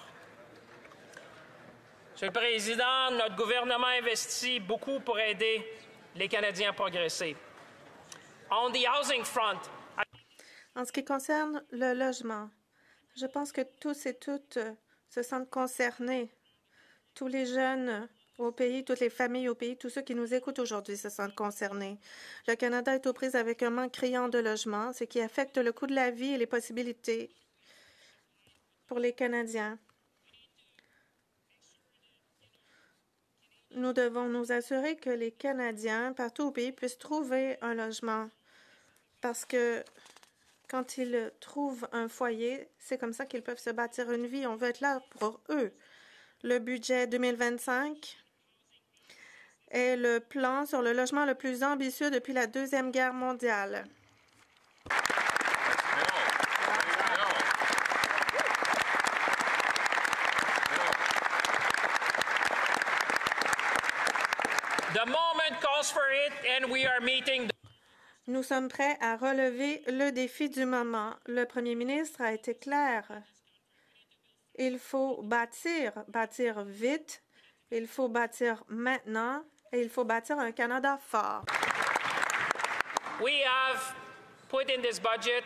Monsieur le Président, notre gouvernement investit beaucoup pour aider les Canadiens à progresser. On the housing front, en ce qui concerne le logement, je pense que tous et toutes se sentent concernés. Tous les jeunes au pays, toutes les familles au pays, tous ceux qui nous écoutent aujourd'hui se sentent concernés. Le Canada est aux prises avec un manque criant de logement, ce qui affecte le coût de la vie et les possibilités pour les Canadiens. Nous devons nous assurer que les Canadiens, partout au pays, puissent trouver un logement. Parce que quand ils trouvent un foyer, c'est comme ça qu'ils peuvent se bâtir une vie. On veut être là pour eux. Le budget 2025 est le plan sur le logement le plus ambitieux depuis la Deuxième Guerre mondiale. The moment calls for it, and we are meeting. Nous sommes prêts à relever le défi du moment. Le premier ministre a été clair. Il faut bâtir vite, il faut bâtir maintenant et il faut bâtir un Canada fort. We have put in this budget.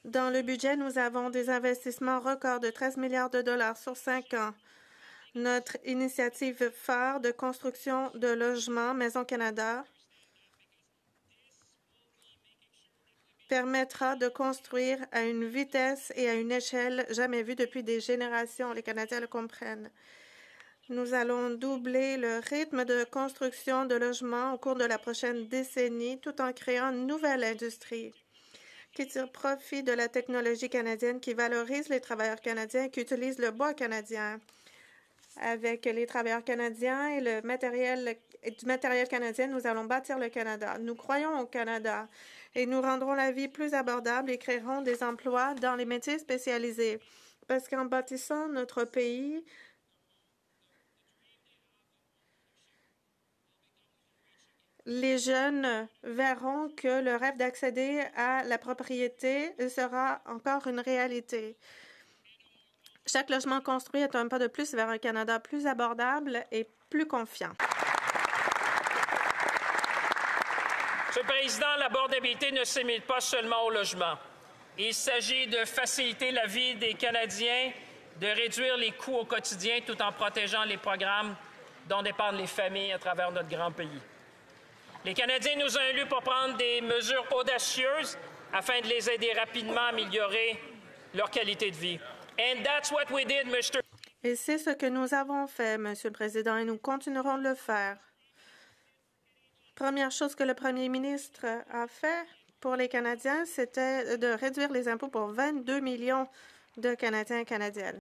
Dans le budget, nous avons des investissements records de 13 milliards de dollars sur 5 ans. Notre initiative phare de construction de logements Maison Canada permettra de construire à une vitesse et à une échelle jamais vue depuis des générations. Les Canadiens le comprennent. Nous allons doubler le rythme de construction de logements au cours de la prochaine décennie, tout en créant une nouvelle industrie qui tire profit de la technologie canadienne, qui valorise les travailleurs canadiens, qui utilise le bois canadien. Avec les travailleurs canadiens et du matériel canadien, nous allons bâtir le Canada. Nous croyons au Canada et nous rendrons la vie plus abordable et créerons des emplois dans les métiers spécialisés. Parce qu'en bâtissant notre pays, les jeunes verront que le rêve d'accéder à la propriété sera encore une réalité. Chaque logement construit est un pas de plus vers un Canada plus abordable et plus confiant. Monsieur le Président, l'abordabilité ne s'imite pas seulement au logement. Il s'agit de faciliter la vie des Canadiens, de réduire les coûts au quotidien tout en protégeant les programmes dont dépendent les familles à travers notre grand pays. Les Canadiens nous ont élus pour prendre des mesures audacieuses afin de les aider rapidement à améliorer leur qualité de vie. And that's what we did, Mr. Et c'est ce que nous avons fait, Monsieur le Président, et nous continuerons de le faire. Première chose que le Premier ministre a fait pour les Canadiens, c'était de réduire les impôts pour 22 millions de Canadiens et Canadiennes.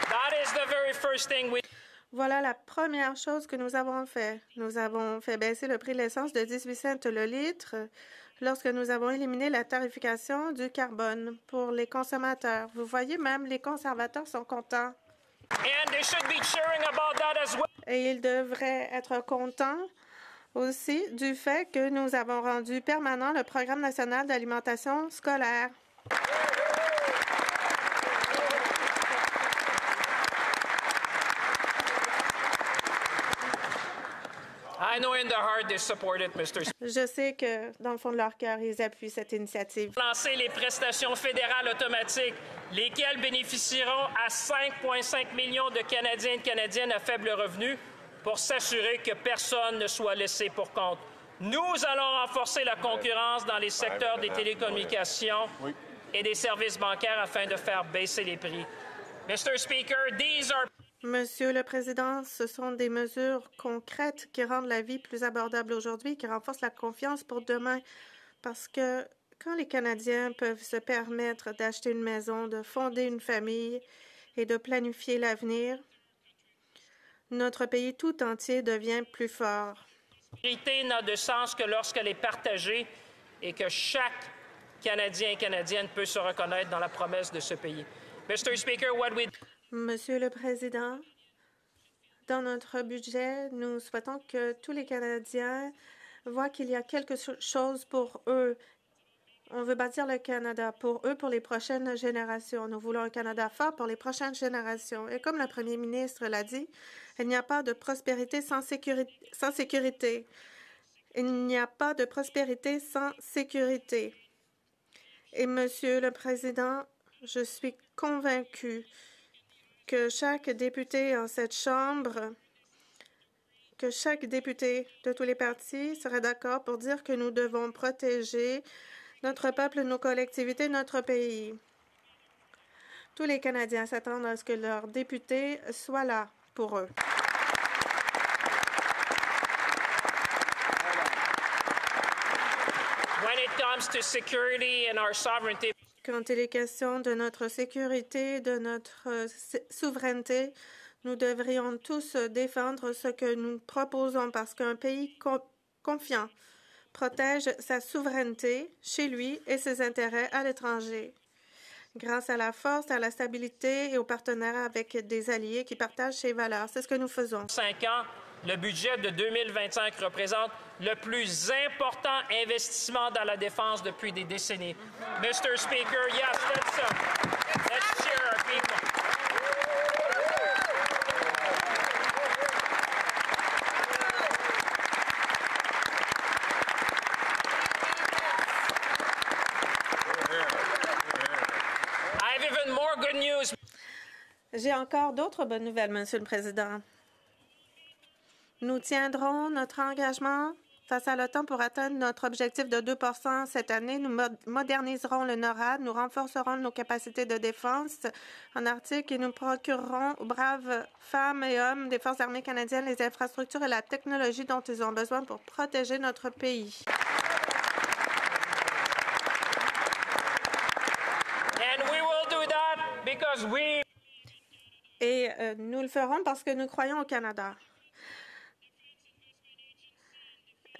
That is the very first thing we... Voilà la première chose que nous avons fait. Nous avons fait baisser le prix de l'essence de 18 cents le litre lorsque nous avons éliminé la tarification du carbone pour les consommateurs. Vous voyez, même les conservateurs sont contents. And they should be cheering about that as well. Et ils devraient être contents aussi du fait que nous avons rendu permanent le Programme national d'alimentation scolaire. I know in their heart they support it, Mr. Je sais que, dans le fond de leur cœur, ils appuient cette initiative. Lancer les prestations fédérales automatiques, lesquelles bénéficieront à 5,5 millions de Canadiens et de Canadiennes à faible revenu pour s'assurer que personne ne soit laissé pour compte. Nous allons renforcer la concurrence dans les secteurs des télécommunications et des services bancaires afin de faire baisser les prix. Mr. Speaker, these are... Monsieur le Président, ce sont des mesures concrètes qui rendent la vie plus abordable aujourd'hui, qui renforcent la confiance pour demain. Parce que quand les Canadiens peuvent se permettre d'acheter une maison, de fonder une famille et de planifier l'avenir, notre pays tout entier devient plus fort. La sécurité n'a de sens que lorsqu'elle est partagée et que chaque Canadien et Canadienne peut se reconnaître dans la promesse de ce pays. Mr. Speaker, Monsieur le Président, dans notre budget, nous souhaitons que tous les Canadiens voient qu'il y a quelque chose pour eux. On veut bâtir le Canada pour eux, pour les prochaines générations. Nous voulons un Canada fort pour les prochaines générations. Et comme le Premier ministre l'a dit, il n'y a pas de prospérité sans sécurité. Il n'y a pas de prospérité sans sécurité. Et Monsieur le Président, je suis convaincue que chaque député en cette Chambre, que chaque député de tous les partis serait d'accord pour dire que nous devons protéger notre peuple, nos collectivités, notre pays. Tous les Canadiens s'attendent à ce que leurs députés soient là pour eux. when it comes to security and our sovereignty, Quand il est question de notre sécurité, de notre souveraineté, nous devrions tous défendre ce que nous proposons parce qu'un pays confiant protège sa souveraineté chez lui et ses intérêts à l'étranger. Grâce à la force, à la stabilité et aux partenaires avec des alliés qui partagent ces valeurs. C'est ce que nous faisons. 5 ans, le budget de 2025 représente le plus important investissement dans la défense depuis des décennies. Mr. Speaker, yes, let's cheer our people. I have even more good news. J'ai encore d'autres bonnes nouvelles, Monsieur le Président. Nous tiendrons notre engagement face à l'OTAN pour atteindre notre objectif de 2 % cette année. Nous moderniserons le NORAD, nous renforcerons nos capacités de défense en Arctique et nous procurerons aux braves femmes et hommes des Forces armées canadiennes les infrastructures et la technologie dont ils ont besoin pour protéger notre pays. And we will do that because Et nous le ferons parce que nous croyons au Canada.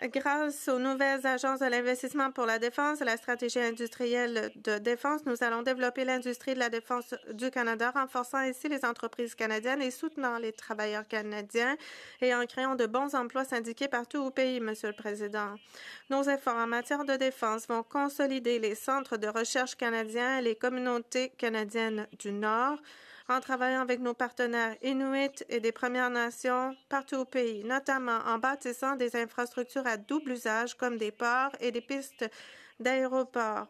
Grâce aux nouvelles agences de l'investissement pour la défense et la stratégie industrielle de défense, nous allons développer l'industrie de la défense du Canada, renforçant ainsi les entreprises canadiennes et soutenant les travailleurs canadiens et en créant de bons emplois syndiqués partout au pays, Monsieur le Président. Nos efforts en matière de défense vont consolider les centres de recherche canadiens et les communautés canadiennes du Nord, en travaillant avec nos partenaires Inuits et des Premières Nations partout au pays, notamment en bâtissant des infrastructures à double usage comme des ports et des pistes d'aéroports,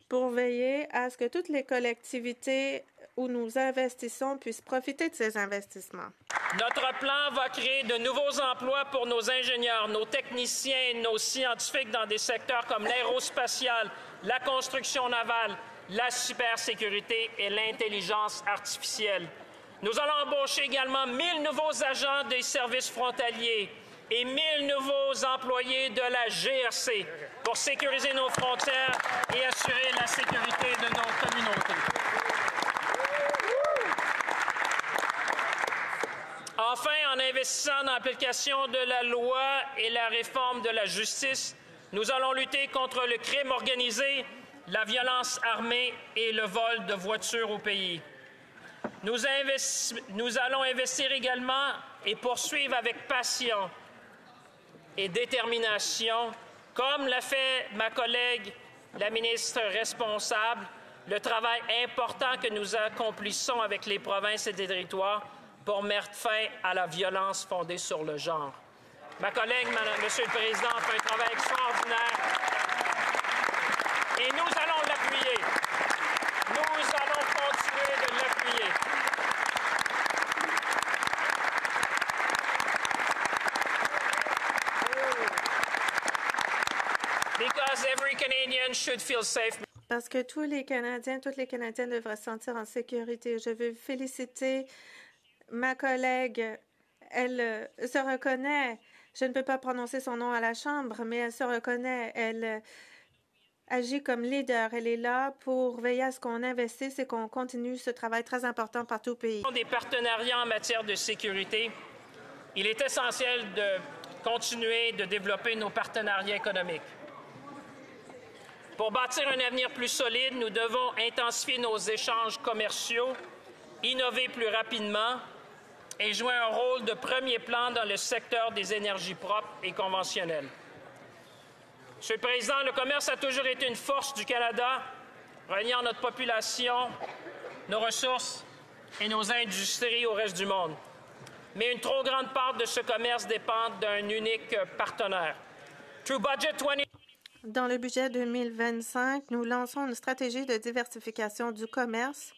pour veiller à ce que toutes les collectivités où nous investissons puissent profiter de ces investissements. Notre plan va créer de nouveaux emplois pour nos ingénieurs, nos techniciens, nos scientifiques dans des secteurs comme l'aérospatial, la construction navale, la cybersécurité et l'intelligence artificielle. Nous allons embaucher également 1000 nouveaux agents des services frontaliers et 1000 nouveaux employés de la GRC pour sécuriser nos frontières et assurer la sécurité de nos communautés. Enfin, en investissant dans l'application de la loi et la réforme de la justice, nous allons lutter contre le crime organisé, la violence armée et le vol de voitures au pays. Nous allons investir également et poursuivre avec passion et détermination, comme l'a fait ma collègue, la ministre responsable, le travail important que nous accomplissons avec les provinces et les territoires pour mettre fin à la violence fondée sur le genre. Ma collègue, Monsieur le Président, fait un travail extraordinaire. Et nous allons l'appuyer. Nous allons continuer de l'appuyer. Because every Canadian should feel safe. Parce que tous les Canadiens, toutes les Canadiennes devraient se sentir en sécurité. Je veux féliciter Ma collègue, elle se reconnaît. Je ne peux pas prononcer son nom à la Chambre, mais elle se reconnaît. Elle agit comme leader. Elle est là pour veiller à ce qu'on investisse et qu'on continue ce travail très important partout au pays. Des partenariats en matière de sécurité, il est essentiel de continuer de développer nos partenariats économiques. Pour bâtir un avenir plus solide, nous devons intensifier nos échanges commerciaux, innover plus rapidement et jouer un rôle de premier plan dans le secteur des énergies propres et conventionnelles. Monsieur le Président, le commerce a toujours été une force du Canada, reliant notre population, nos ressources et nos industries au reste du monde. Mais une trop grande part de ce commerce dépend d'un unique partenaire. Through Budget 20... Dans le budget 2025, nous lançons une stratégie de diversification du commerce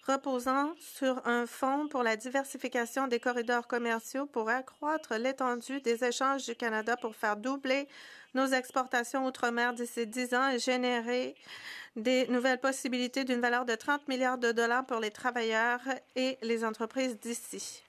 reposant sur un fonds pour la diversification des corridors commerciaux pour accroître l'étendue des échanges du Canada pour faire doubler nos exportations outre-mer d'ici 10 ans et générer des nouvelles possibilités d'une valeur de 30 milliards de dollars pour les travailleurs et les entreprises d'ici.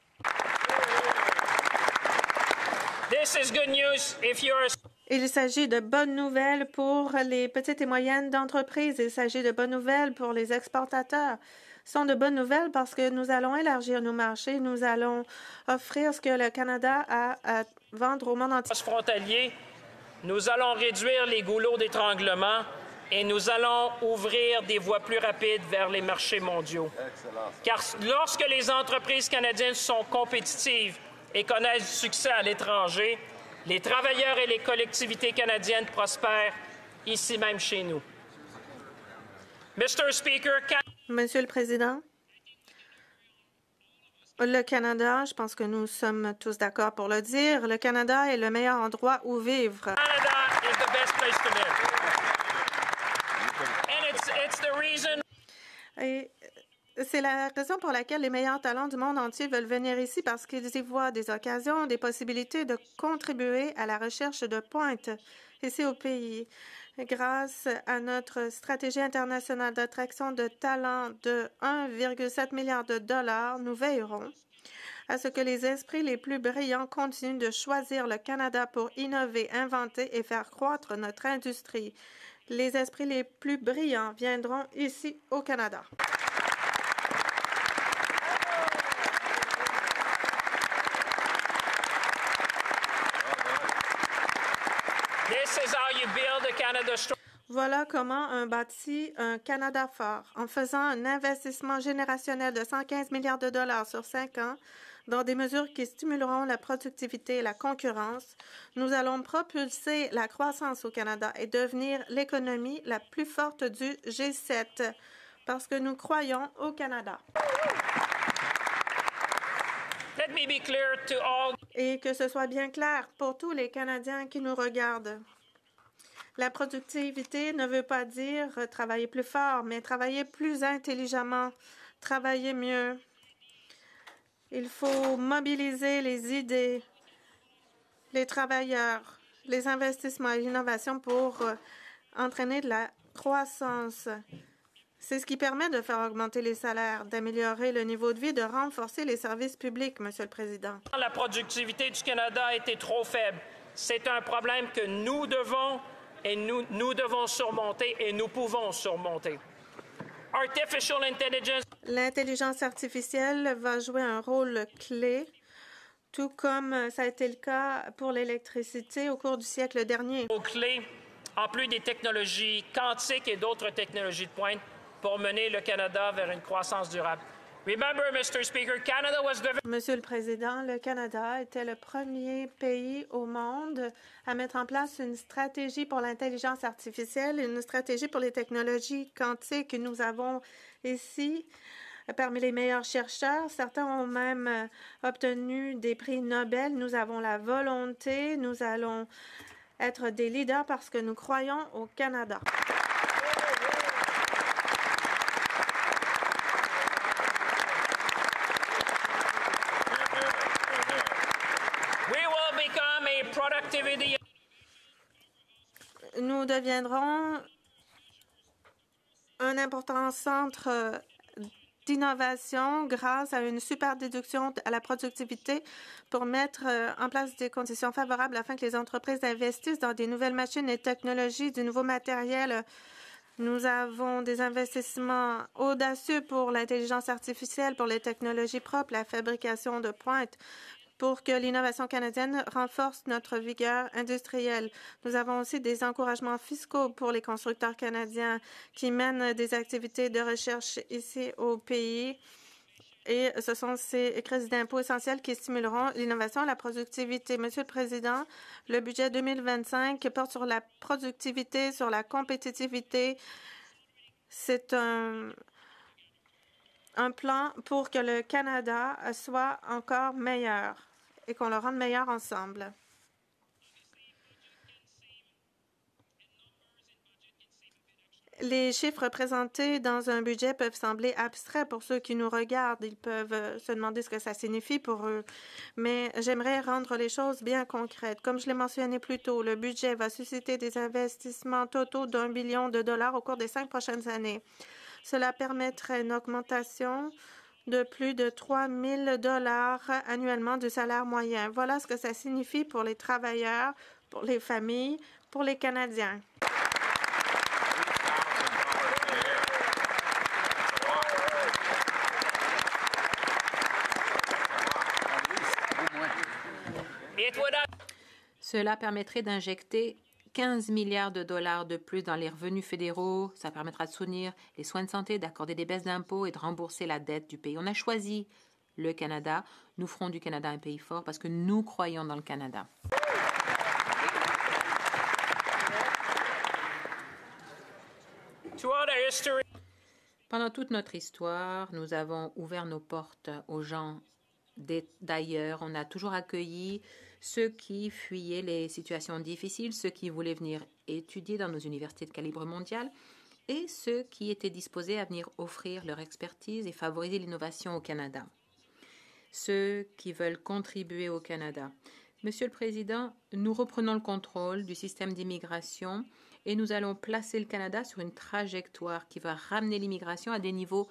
This is good news if you're... Il s'agit de bonnes nouvelles pour les petites et moyennes entreprises. Il s'agit de bonnes nouvelles pour les exportateurs. Ce sont de bonnes nouvelles parce que nous allons élargir nos marchés. Nous allons offrir ce que le Canada a à vendre au monde entier. Frontalier, nous allons réduire les goulots d'étranglement et nous allons ouvrir des voies plus rapides vers les marchés mondiaux. Excellent. Car lorsque les entreprises canadiennes sont compétitives et connaissent du succès à l'étranger, les travailleurs et les collectivités canadiennes prospèrent ici même chez nous. Mr. Speaker, Monsieur le Président, le Canada, je pense que nous sommes tous d'accord pour le dire, le Canada est le meilleur endroit où vivre. Canada is the best place to live. And it's the reason... Et c'est la raison pour laquelle les meilleurs talents du monde entier veulent venir ici parce qu'ils y voient des occasions, des possibilités de contribuer à la recherche de pointe ici au pays. Grâce à notre stratégie internationale d'attraction de talents de 1,7 milliard de dollars, nous veillerons à ce que les esprits les plus brillants continuent de choisir le Canada pour innover, inventer et faire croître notre industrie. Les esprits les plus brillants viendront ici au Canada. Voilà comment on bâtit un Canada fort, en faisant un investissement générationnel de 115 milliards de dollars sur 5 ans dans des mesures qui stimuleront la productivité et la concurrence. Nous allons propulser la croissance au Canada et devenir l'économie la plus forte du G7 parce que nous croyons au Canada. Let me be clear to all. Et que ce soit bien clair pour tous les Canadiens qui nous regardent. La productivité ne veut pas dire travailler plus fort, mais travailler plus intelligemment, travailler mieux. Il faut mobiliser les idées, les travailleurs, les investissements et l'innovation pour entraîner de la croissance. C'est ce qui permet de faire augmenter les salaires, d'améliorer le niveau de vie, de renforcer les services publics, Monsieur le Président. La productivité du Canada a été trop faible. C'est un problème que nous devons surmonter et nous pouvons surmonter. Artificial intelligence. L'intelligence artificielle va jouer un rôle clé, tout comme ça a été le cas pour l'électricité au cours du siècle dernier. Clé, en plus des technologies quantiques et d'autres technologies de pointe, pour mener le Canada vers une croissance durable. Remember, Mr. Speaker, Canada was the... Monsieur le Président, le Canada était le premier pays au monde à mettre en place une stratégie pour l'intelligence artificielle, une stratégie pour les technologies quantiques. Nous avons ici parmi les meilleurs chercheurs. Certains ont même obtenu des prix Nobel. Nous avons la volonté, nous allons être des leaders parce que nous croyons au Canada. Nous deviendrons un important centre d'innovation grâce à une super déduction à la productivité pour mettre en place des conditions favorables afin que les entreprises investissent dans des nouvelles machines et technologies, du nouveau matériel. Nous avons des investissements audacieux pour l'intelligence artificielle, pour les technologies propres, la fabrication de pointe, pour que l'innovation canadienne renforce notre vigueur industrielle. Nous avons aussi des encouragements fiscaux pour les constructeurs canadiens qui mènent des activités de recherche ici au pays. Et ce sont ces crédits d'impôt essentiels qui stimuleront l'innovation et la productivité. Monsieur le Président, le budget 2025 porte sur la productivité, sur la compétitivité. C'est un plan pour que le Canada soit encore meilleur et qu'on le rende meilleur ensemble. Les chiffres présentés dans un budget peuvent sembler abstraits pour ceux qui nous regardent. Ils peuvent se demander ce que ça signifie pour eux. Mais j'aimerais rendre les choses bien concrètes. Comme je l'ai mentionné plus tôt, le budget va susciter des investissements totaux d'1 billion de dollars au cours des 5 prochaines années. Cela permettrait une augmentation de plus de 3 000 dollars annuellement du salaire moyen. Voilà ce que ça signifie pour les travailleurs, pour les familles, pour les Canadiens. Cela permettrait d'injecter 15 milliards de dollars de plus dans les revenus fédéraux. Ça permettra de soutenir les soins de santé, d'accorder des baisses d'impôts et de rembourser la dette du pays. On a choisi le Canada. Nous ferons du Canada un pays fort parce que nous croyons dans le Canada. Pendant toute notre histoire, nous avons ouvert nos portes aux gens d'ailleurs. On a toujours accueilli ceux qui fuyaient les situations difficiles, ceux qui voulaient venir étudier dans nos universités de calibre mondial et ceux qui étaient disposés à venir offrir leur expertise et favoriser l'innovation au Canada. Ceux qui veulent contribuer au Canada. Monsieur le Président, nous reprenons le contrôle du système d'immigration et nous allons placer le Canada sur une trajectoire qui va ramener l'immigration à des niveaux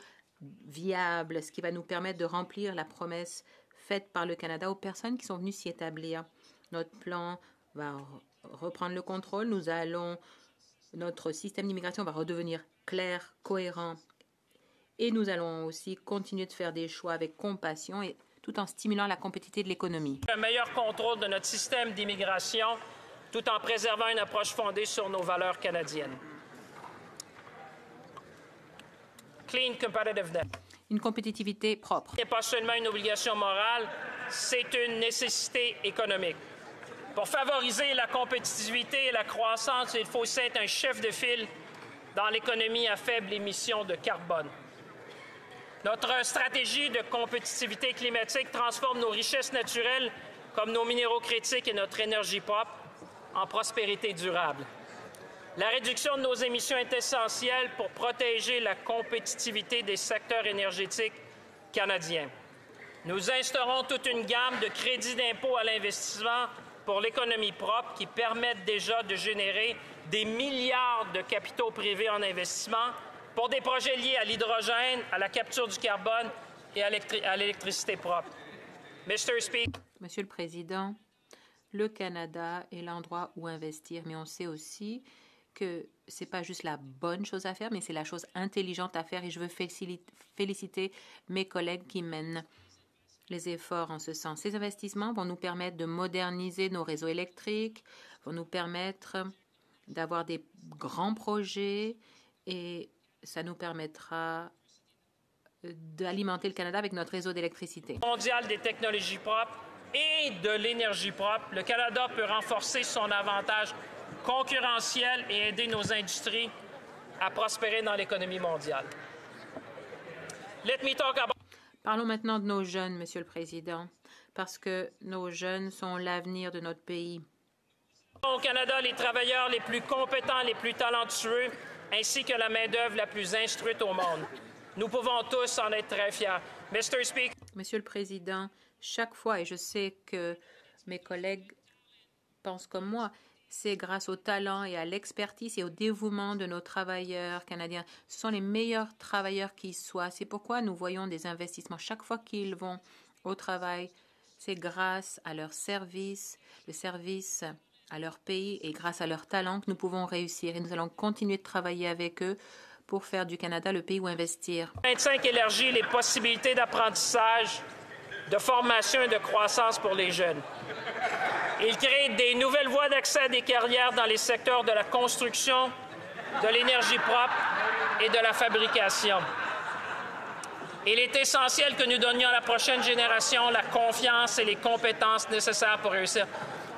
viables, ce qui va nous permettre de remplir la promesse faite par le Canada aux personnes qui sont venues s'y établir. Notre plan va reprendre le contrôle. Notre système d'immigration va redevenir clair, cohérent et nous allons aussi continuer de faire des choix avec compassion et tout en stimulant la compétitivité de l'économie. Un meilleur contrôle de notre système d'immigration tout en préservant une approche fondée sur nos valeurs canadiennes. Clean competitiveness. Une compétitivité propre. Ce n'est pas seulement une obligation morale, c'est une nécessité économique. Pour favoriser la compétitivité et la croissance, il faut aussi être un chef de file dans l'économie à faible émission de carbone. Notre stratégie de compétitivité climatique transforme nos richesses naturelles, comme nos minéraux critiques et notre énergie propre, en prospérité durable. La réduction de nos émissions est essentielle pour protéger la compétitivité des secteurs énergétiques canadiens. Nous instaurons toute une gamme de crédits d'impôt à l'investissement pour l'économie propre qui permettent déjà de générer des milliards de capitaux privés en investissement pour des projets liés à l'hydrogène, à la capture du carbone et à l'électricité propre. Monsieur le Président, le Canada est l'endroit où investir, mais on sait aussi que ce n'est pas juste la bonne chose à faire, mais c'est la chose intelligente à faire et je veux féliciter mes collègues qui mènent les efforts en ce sens. Ces investissements vont nous permettre de moderniser nos réseaux électriques, vont nous permettre d'avoir des grands projets et ça nous permettra d'alimenter le Canada avec notre réseau d'électricité. Mondial des technologies propres et de l'énergie propre, le Canada peut renforcer son avantage concurrentiel et aider nos industries à prospérer dans l'économie mondiale. Parlons maintenant de nos jeunes, Monsieur le Président, parce que nos jeunes sont l'avenir de notre pays. Au Canada, les travailleurs les plus compétents, les plus talentueux, ainsi que la main-d'œuvre la plus instruite au monde. Nous pouvons tous en être très fiers. Mr. Speaker. Monsieur le Président, chaque fois, et je sais que mes collègues pensent comme moi, C'est grâce au talent et à l'expertise et au dévouement de nos travailleurs canadiens. Ce sont les meilleurs travailleurs qui soient. C'est pourquoi nous voyons des investissements chaque fois qu'ils vont au travail. C'est grâce à leur service, le service à leur pays et grâce à leur talent que nous pouvons réussir. Et nous allons continuer de travailler avec eux pour faire du Canada le pays où investir. 25 élargit les possibilités d'apprentissage, de formation et de croissance pour les jeunes. Il crée des nouvelles voies d'accès à des carrières dans les secteurs de la construction, de l'énergie propre et de la fabrication. Il est essentiel que nous donnions à la prochaine génération la confiance et les compétences nécessaires pour réussir.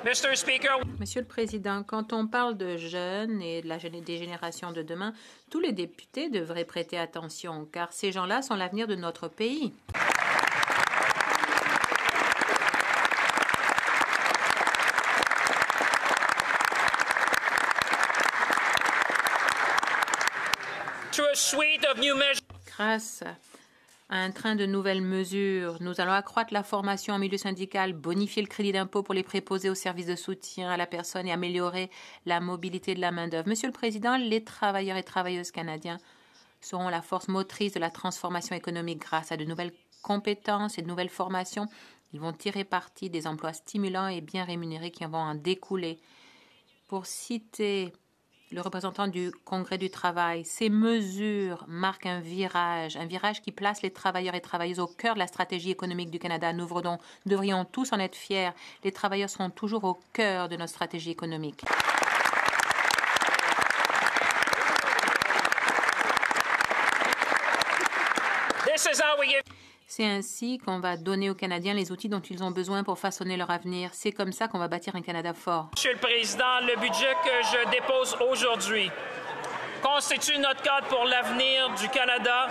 Mr. Speaker. Monsieur le Président, quand on parle de jeunes et des générations de demain, tous les députés devraient prêter attention, car ces gens-là sont l'avenir de notre pays. Grâce à un train de nouvelles mesures, nous allons accroître la formation en milieu syndical, bonifier le crédit d'impôt pour les préposés aux services de soutien à la personne et améliorer la mobilité de la main-d'œuvre. Monsieur le Président, les travailleurs et travailleuses canadiens seront la force motrice de la transformation économique grâce à de nouvelles compétences et de nouvelles formations. Ils vont tirer parti des emplois stimulants et bien rémunérés qui vont en découler. Pour citer le représentant du Congrès du travail, ces mesures marquent un virage qui place les travailleurs et travailleuses au cœur de la stratégie économique du Canada. Nous devrions tous en être fiers. Les travailleurs seront toujours au cœur de notre stratégie économique. C'est ainsi qu'on va donner aux Canadiens les outils dont ils ont besoin pour façonner leur avenir. C'est comme ça qu'on va bâtir un Canada fort. Monsieur le Président, le budget que je dépose aujourd'hui constitue notre cadre pour l'avenir du Canada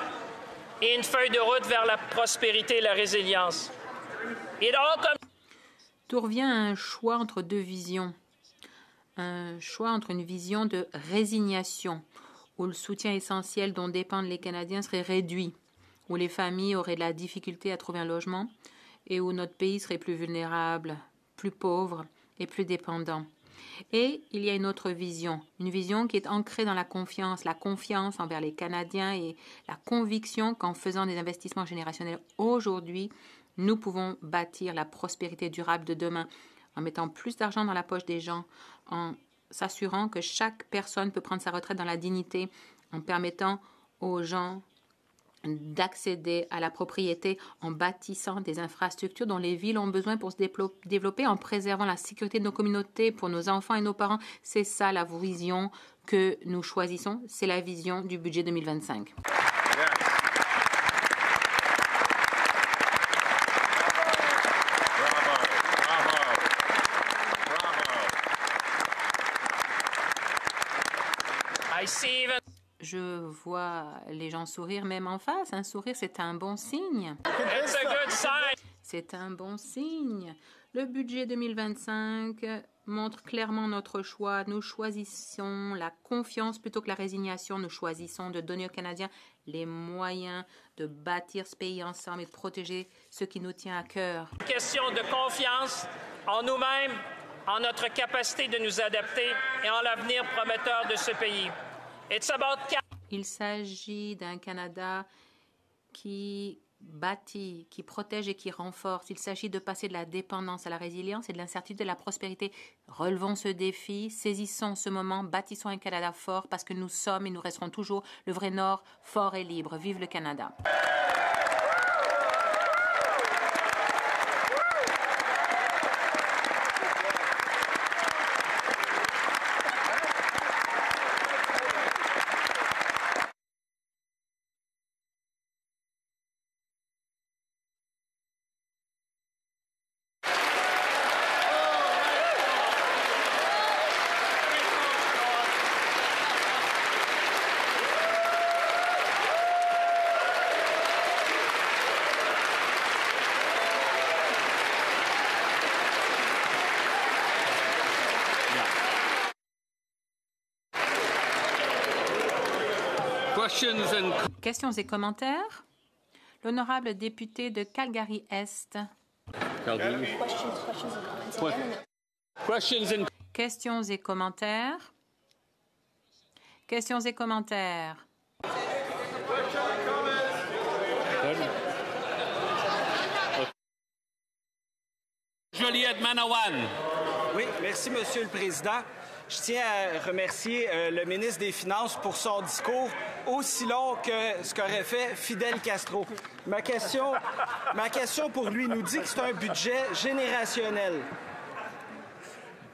et une feuille de route vers la prospérité et la résilience. Tout revient à un choix entre deux visions. Un choix entre une vision de résignation, où le soutien essentiel dont dépendent les Canadiens serait réduit, où les familles auraient de la difficulté à trouver un logement et où notre pays serait plus vulnérable, plus pauvre et plus dépendant. Et il y a une autre vision, une vision qui est ancrée dans la confiance envers les Canadiens et la conviction qu'en faisant des investissements générationnels aujourd'hui, nous pouvons bâtir la prospérité durable de demain en mettant plus d'argent dans la poche des gens, en s'assurant que chaque personne peut prendre sa retraite dans la dignité, en permettant aux gens d'accéder à la propriété en bâtissant des infrastructures dont les villes ont besoin pour se développer, en préservant la sécurité de nos communautés pour nos enfants et nos parents. C'est ça la vision que nous choisissons. C'est la vision du budget 2025. Je vois les gens sourire même en face. Un sourire, c'est un bon signe. C'est un bon signe. Le budget 2025 montre clairement notre choix. Nous choisissons la confiance plutôt que la résignation. Nous choisissons de donner aux Canadiens les moyens de bâtir ce pays ensemble et de protéger ce qui nous tient à cœur. Question de confiance en nous-mêmes, en notre capacité de nous adapter et en l'avenir prometteur de ce pays. Il s'agit d'un Canada qui bâtit, qui protège et qui renforce. Il s'agit de passer de la dépendance à la résilience et de l'incertitude à la prospérité. Relevons ce défi, saisissons ce moment, bâtissons un Canada fort parce que nous sommes et nous resterons toujours le vrai Nord fort et libre. Vive le Canada! Questions et commentaires. L'honorable député de Calgary-Est. Questions et commentaires? Questions et commentaires? Joliette Manawan. Oui, merci, Monsieur le Président. Je tiens à remercier le ministre des Finances pour son discours aussi long que ce qu'aurait fait Fidel Castro. Ma question pour lui nous dit que c'est un budget générationnel.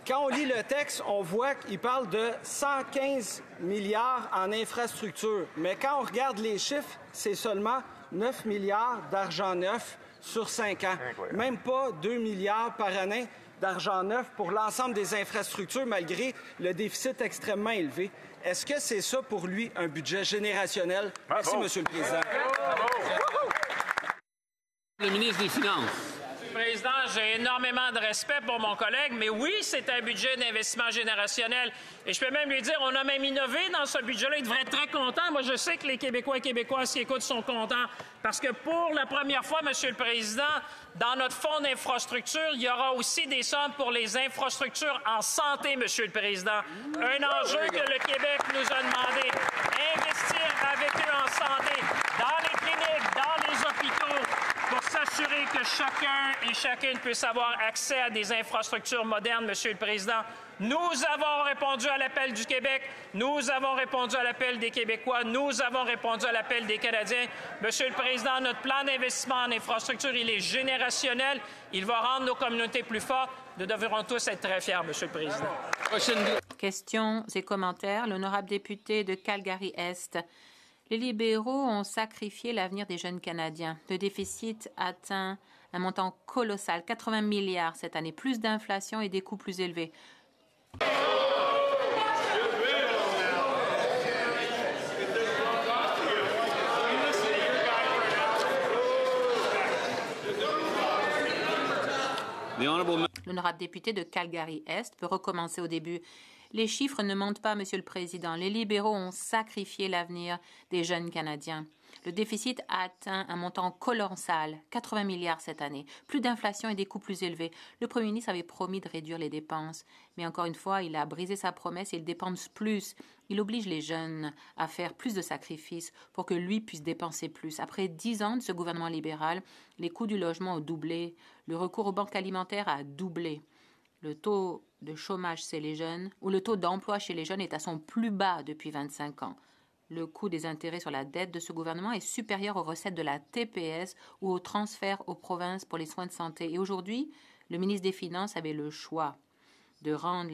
Quand on lit le texte, on voit qu'il parle de 115 milliards en infrastructure. Mais quand on regarde les chiffres, c'est seulement 9 milliards d'argent neuf sur 5 ans. Même pas 2 milliards par année d'argent neuf pour l'ensemble des infrastructures, malgré le déficit extrêmement élevé. Est-ce que c'est ça pour lui, un budget générationnel? Merci, Monsieur le Président. Le ministre des Finances. Président, j'ai énormément de respect pour mon collègue, mais oui, c'est un budget d'investissement générationnel. Et je peux même lui dire, on a même innové dans ce budget-là. Il devrait être très content. Moi, je sais que les Québécois et Québécoises qui écoutent sont contents parce que pour la première fois, Monsieur le Président, dans notre fonds d'infrastructure, il y aura aussi des sommes pour les infrastructures en santé, Monsieur le Président. Un enjeu que le Québec nous a demandé. Investir avec eux en santé, dans les cliniques, dans les hôpitaux, pour s'assurer que chacun et chacune puisse avoir accès à des infrastructures modernes, Monsieur le Président. Nous avons répondu à l'appel du Québec, nous avons répondu à l'appel des Québécois, nous avons répondu à l'appel des Canadiens. Monsieur le Président, notre plan d'investissement en infrastructure, il est générationnel, il va rendre nos communautés plus fortes. Nous devrons tous être très fiers, Monsieur le Président. Questions et commentaires. L'honorable député de Calgary-Est. Les libéraux ont sacrifié l'avenir des jeunes Canadiens. Le déficit atteint un montant colossal, 80 milliards cette année, plus d'inflation et des coûts plus élevés. L'honorable député de Calgary-Est peut recommencer au début. Les chiffres ne mentent pas, Monsieur le Président. Les libéraux ont sacrifié l'avenir des jeunes Canadiens. Le déficit a atteint un montant colossal, 80 milliards cette année, plus d'inflation et des coûts plus élevés. Le Premier ministre avait promis de réduire les dépenses, mais encore une fois, il a brisé sa promesse et il dépense plus. Il oblige les jeunes à faire plus de sacrifices pour que lui puisse dépenser plus. Après 10 ans de ce gouvernement libéral, les coûts du logement ont doublé, le recours aux banques alimentaires a doublé. Le taux de chômage chez les jeunes, ou le taux d'emploi chez les jeunes est à son plus bas depuis 25 ans. Le coût des intérêts sur la dette de ce gouvernement est supérieur aux recettes de la TPS ou aux transferts aux provinces pour les soins de santé. Et aujourd'hui, le ministre des Finances avait le choix de rendre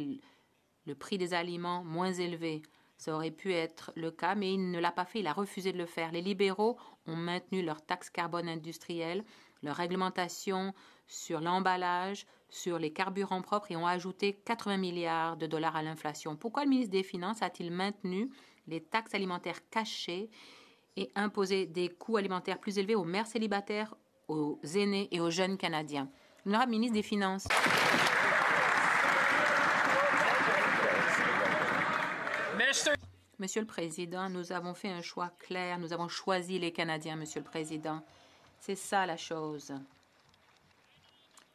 le prix des aliments moins élevé. Ça aurait pu être le cas, mais il ne l'a pas fait. Il a refusé de le faire. Les libéraux ont maintenu leur taxe carbone industrielle, leur réglementation sur l'emballage, sur les carburants propres et ont ajouté 80 milliards de dollars à l'inflation. Pourquoi le ministre des Finances a-t-il maintenu les taxes alimentaires cachées et imposé des coûts alimentaires plus élevés aux mères célibataires, aux aînés et aux jeunes Canadiens? L'honorable ministre des Finances. Monsieur le Président, nous avons fait un choix clair. Nous avons choisi les Canadiens, Monsieur le Président. C'est ça la chose.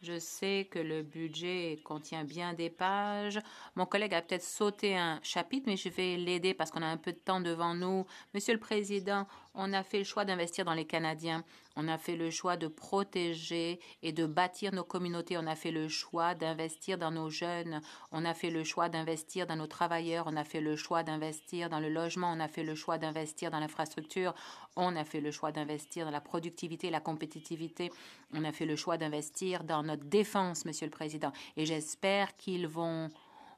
Je sais que le budget contient bien des pages. Mon collègue a peut-être sauté un chapitre, mais je vais l'aider parce qu'on a un peu de temps devant nous. Monsieur le Président, on a fait le choix d'investir dans les Canadiens. On a fait le choix de protéger et de bâtir nos communautés. On a fait le choix d'investir dans nos jeunes. On a fait le choix d'investir dans nos travailleurs. On a fait le choix d'investir dans le logement. On a fait le choix d'investir dans l'infrastructure. On a fait le choix d'investir dans la productivité et la compétitivité. On a fait le choix d'investir dans notre défense, Monsieur le Président. Et j'espère qu'ils vont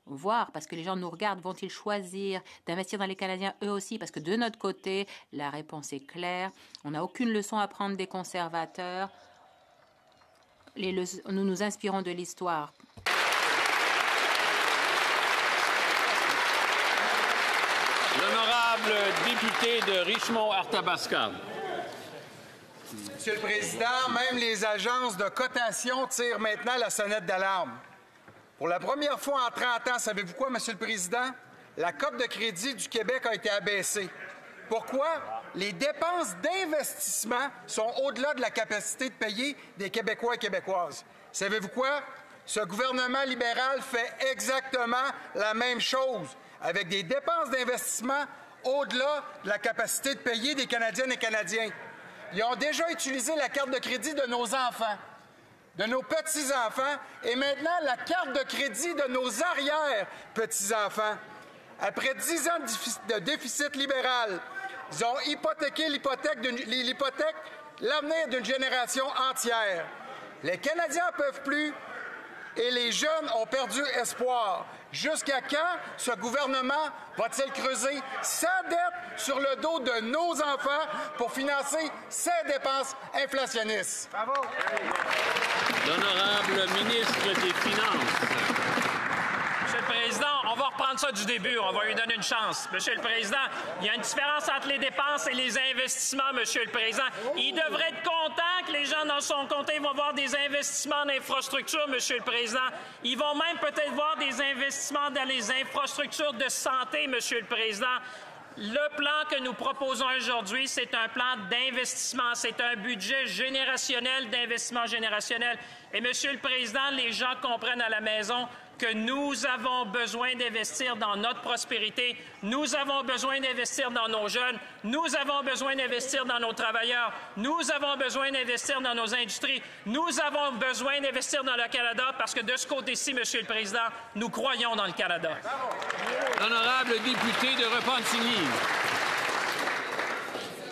voir, parce que les gens nous regardent, vont-ils choisir d'investir dans les Canadiens eux aussi? Parce que de notre côté, la réponse est claire. On n'a aucune leçon à prendre des conservateurs. Nous nous inspirons de l'histoire. L'honorable député de Richmond-Arthabasca. Monsieur le Président, même les agences de cotation tirent maintenant la sonnette d'alarme. Pour la première fois en 30 ans, savez-vous quoi, Monsieur le Président? La cote de crédit du Québec a été abaissée. Pourquoi? Les dépenses d'investissement sont au-delà de la capacité de payer des Québécois et Québécoises. Savez-vous quoi? Ce gouvernement libéral fait exactement la même chose, avec des dépenses d'investissement au-delà de la capacité de payer des Canadiennes et Canadiens. Ils ont déjà utilisé la carte de crédit de nos enfants, de nos petits-enfants, et maintenant la carte de crédit de nos arrière-petits-enfants. Après 10 ans de déficit libéral, ils ont hypothéqué l'avenir d'une génération entière. Les Canadiens n'en peuvent plus et les jeunes ont perdu espoir. Jusqu'à quand ce gouvernement va-t-il creuser sa dette sur le dos de nos enfants pour financer ses dépenses inflationnistes? Bravo! L'honorable ministre des Finances. Monsieur le Président, on va reprendre ça du début. On va lui donner une chance. Monsieur le Président, il y a une différence entre les dépenses et les investissements, Monsieur le Président. Il devrait être content que les gens dans son comté vont voir des investissements en infrastructures, Monsieur le Président. Ils vont même peut-être voir des investissements dans les infrastructures de santé, Monsieur le Président. Le plan que nous proposons aujourd'hui, c'est un plan d'investissement. C'est un budget générationnel, d'investissement générationnel. Et, Monsieur le Président, les gens comprennent à la maison que nous avons besoin d'investir dans notre prospérité, nous avons besoin d'investir dans nos jeunes, nous avons besoin d'investir dans nos travailleurs, nous avons besoin d'investir dans nos industries, nous avons besoin d'investir dans le Canada parce que de ce côté-ci, Monsieur le Président, nous croyons dans le Canada. L'honorable député de Repentigny.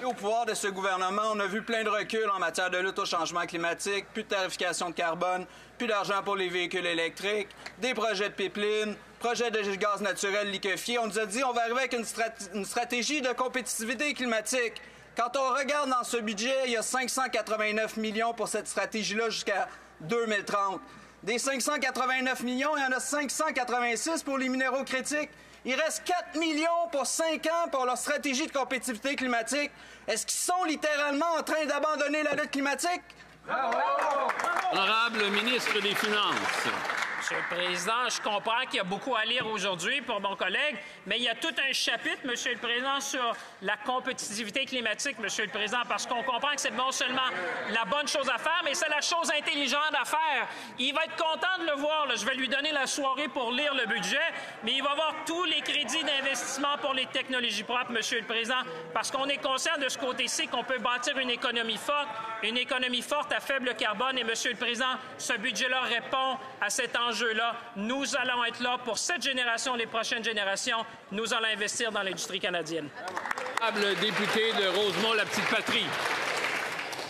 Au pouvoir de ce gouvernement, on a vu plein de reculs en matière de lutte au changement climatique, plus de tarification de carbone, plus d'argent pour les véhicules électriques, des projets de pipeline, projets de gaz naturel liquéfié. On nous a dit qu'on va arriver avec une stratégie de compétitivité climatique. Quand on regarde dans ce budget, il y a 589 millions pour cette stratégie-là jusqu'à 2030. Des 589 millions, il y en a 586 pour les minéraux critiques. Il reste 4 millions pour 5 ans pour leur stratégie de compétitivité climatique. Est-ce qu'ils sont littéralement en train d'abandonner la lutte climatique? Honorable ministre des Finances. Monsieur le Président, je comprends qu'il y a beaucoup à lire aujourd'hui pour mon collègue, mais il y a tout un chapitre, Monsieur le Président, sur la compétitivité climatique, Monsieur le Président, parce qu'on comprend que c'est non seulement la bonne chose à faire, mais c'est la chose intelligente à faire. Il va être content de le voir. Là. Je vais lui donner la soirée pour lire le budget, mais il va voir tous les crédits d'investissement pour les technologies propres, Monsieur le Président, parce qu'on est conscient de ce côté-ci qu'on peut bâtir une économie forte à faible carbone. Et, Monsieur le Président, ce budget-là répond à cet enjeu. Nous allons être là pour cette génération, les prochaines générations. Nous allons investir dans l'industrie canadienne. Honorable député de Rosemont-la-Petite-Patrie.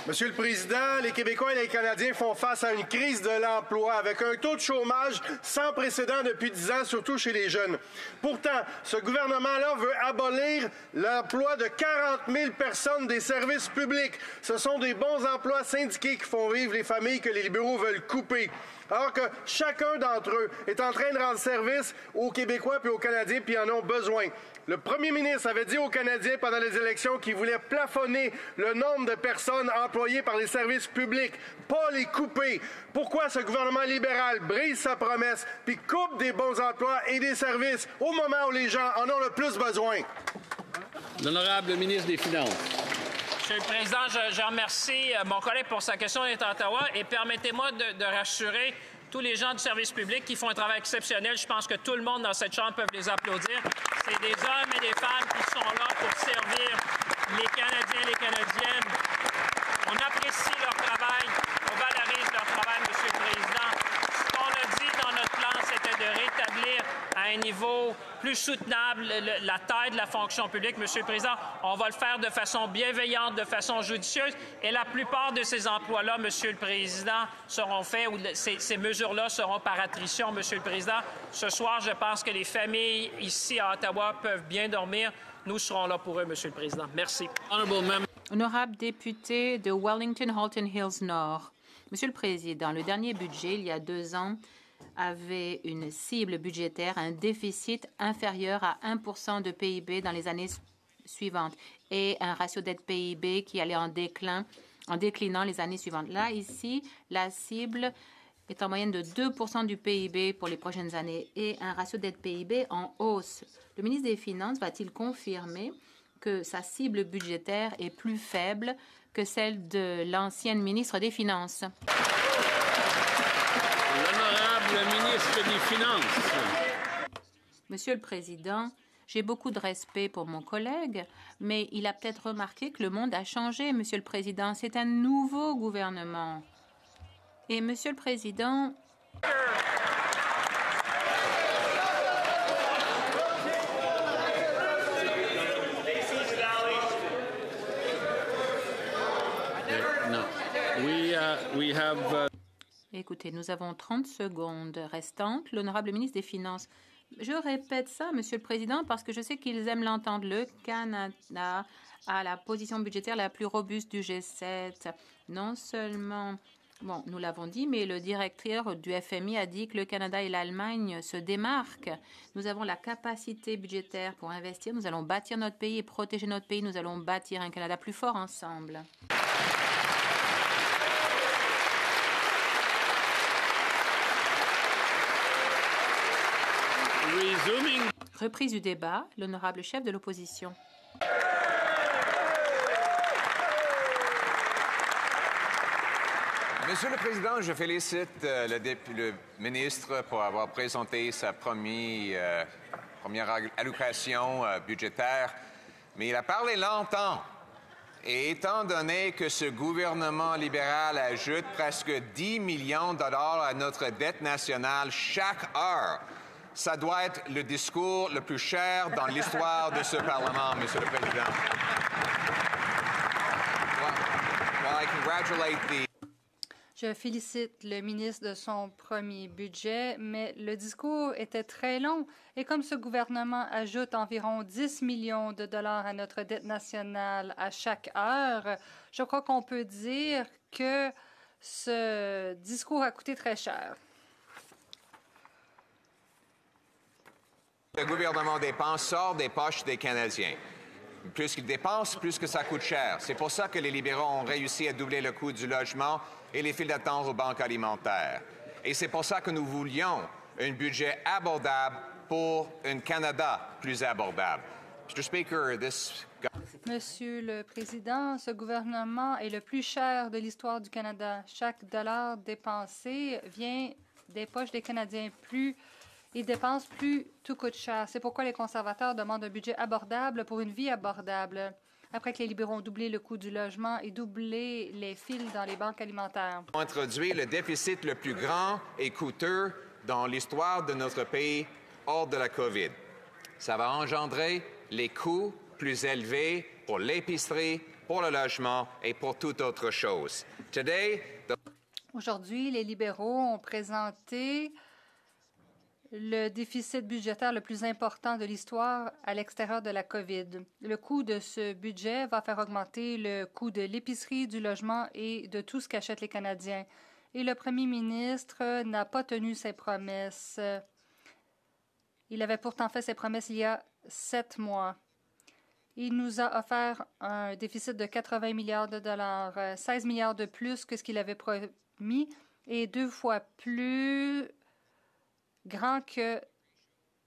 Monsieur le Président, les Québécois et les Canadiens font face à une crise de l'emploi avec un taux de chômage sans précédent depuis 10 ans, surtout chez les jeunes. Pourtant, ce gouvernement-là veut abolir l'emploi de 40 000 personnes des services publics. Ce sont des bons emplois syndiqués qui font vivre les familles que les libéraux veulent couper. Alors que chacun d'entre eux est en train de rendre service aux Québécois et aux Canadiens, puis ils en ont besoin. Le premier ministre avait dit aux Canadiens pendant les élections qu'il voulait plafonner le nombre de personnes employées par les services publics, pas les couper. Pourquoi ce gouvernement libéral brise sa promesse puis coupe des bons emplois et des services au moment où les gens en ont le plus besoin? L'honorable ministre des Finances. Monsieur le Président, je remercie mon collègue pour sa question d'être à Ottawa et permettez-moi de rassurer tous les gens du service public qui font un travail exceptionnel. Je pense que tout le monde dans cette Chambre peut les applaudir. C'est des hommes et des femmes qui sont là pour servir les Canadiens et les Canadiennes. On apprécie leur travail, on valorise leur travail, Monsieur le Président. Ce qu'on a dit dans notre plan, c'était de rétablir à un niveau plus soutenable la taille de la fonction publique, Monsieur le Président. On va le faire de façon bienveillante, de façon judicieuse. Et la plupart de ces emplois-là, Monsieur le Président, seront faits, ou ces mesures-là seront par attrition, Monsieur le Président. Ce soir, je pense que les familles ici à Ottawa peuvent bien dormir. Nous serons là pour eux, Monsieur le Président. Merci. Honorable député de Wellington-Halton Hills Nord. Monsieur le Président, le dernier budget, il y a 2 ans, avait une cible budgétaire, un déficit inférieur à 1% de PIB dans les années suivantes et un ratio dette-PIB qui allait en déclinant les années suivantes. Là, ici, la cible est en moyenne de 2% du PIB pour les prochaines années et un ratio dette-PIB en hausse. Le ministre des Finances va-t-il confirmer que sa cible budgétaire est plus faible que celle de l'ancienne ministre des Finances? L'honorable L'honorable des Finances. Monsieur le Président, j'ai beaucoup de respect pour mon collègue, mais il a peut-être remarqué que le monde a changé, Monsieur le Président. C'est un nouveau gouvernement. Et Monsieur le Président, écoutez, nous avons 30 secondes restantes. L'honorable ministre des Finances. Je répète ça, Monsieur le Président, parce que je sais qu'ils aiment l'entendre. Le Canada a la position budgétaire la plus robuste du G7. Non seulement, bon, nous l'avons dit, mais le directeur du FMI a dit que le Canada et l'Allemagne se démarquent. Nous avons la capacité budgétaire pour investir. Nous allons bâtir notre pays et protéger notre pays. Nous allons bâtir un Canada plus fort ensemble. Reprise du débat, l'honorable chef de l'opposition. Monsieur le Président, je félicite le ministre pour avoir présenté sa première allocation budgétaire, mais il a parlé longtemps. Et étant donné que ce gouvernement libéral ajoute presque 10 millions de dollars à notre dette nationale chaque heure, ça doit être le discours le plus cher dans l'histoire de ce Parlement, Monsieur le Président. Je félicite le ministre de son premier budget, mais le discours était très long. Et comme ce gouvernement ajoute environ 10 millions de dollars à notre dette nationale à chaque heure, je crois qu'on peut dire que ce discours a coûté très cher. Le gouvernement dépense sort des poches des Canadiens. Plus qu'il dépense, plus que ça coûte cher. C'est pour ça que les libéraux ont réussi à doubler le coût du logement et les files d'attente aux banques alimentaires. Et c'est pour ça que nous voulions un budget abordable pour un Canada plus abordable. Mr. Speaker, Monsieur le Président, ce gouvernement est le plus cher de l'histoire du Canada. Chaque dollar dépensé vient des poches des Canadiens. Plus ils dépensent, plus tout coûte cher. C'est pourquoi les conservateurs demandent un budget abordable pour une vie abordable. Après que les libéraux ont doublé le coût du logement et doublé les files dans les banques alimentaires. On a introduit le déficit le plus grand et coûteux dans l'histoire de notre pays hors de la COVID. Ça va engendrer les coûts plus élevés pour l'épicerie, pour le logement et pour toute autre chose. Aujourd'hui, les libéraux ont présenté le déficit budgétaire le plus important de l'histoire à l'extérieur de la COVID. Le coût de ce budget va faire augmenter le coût de l'épicerie, du logement et de tout ce qu'achètent les Canadiens. Et le premier ministre n'a pas tenu ses promesses. Il avait pourtant fait ses promesses il y a 7 mois. Il nous a offert un déficit de 80 milliards de dollars, 16 milliards de plus que ce qu'il avait promis et 2 fois plus grand que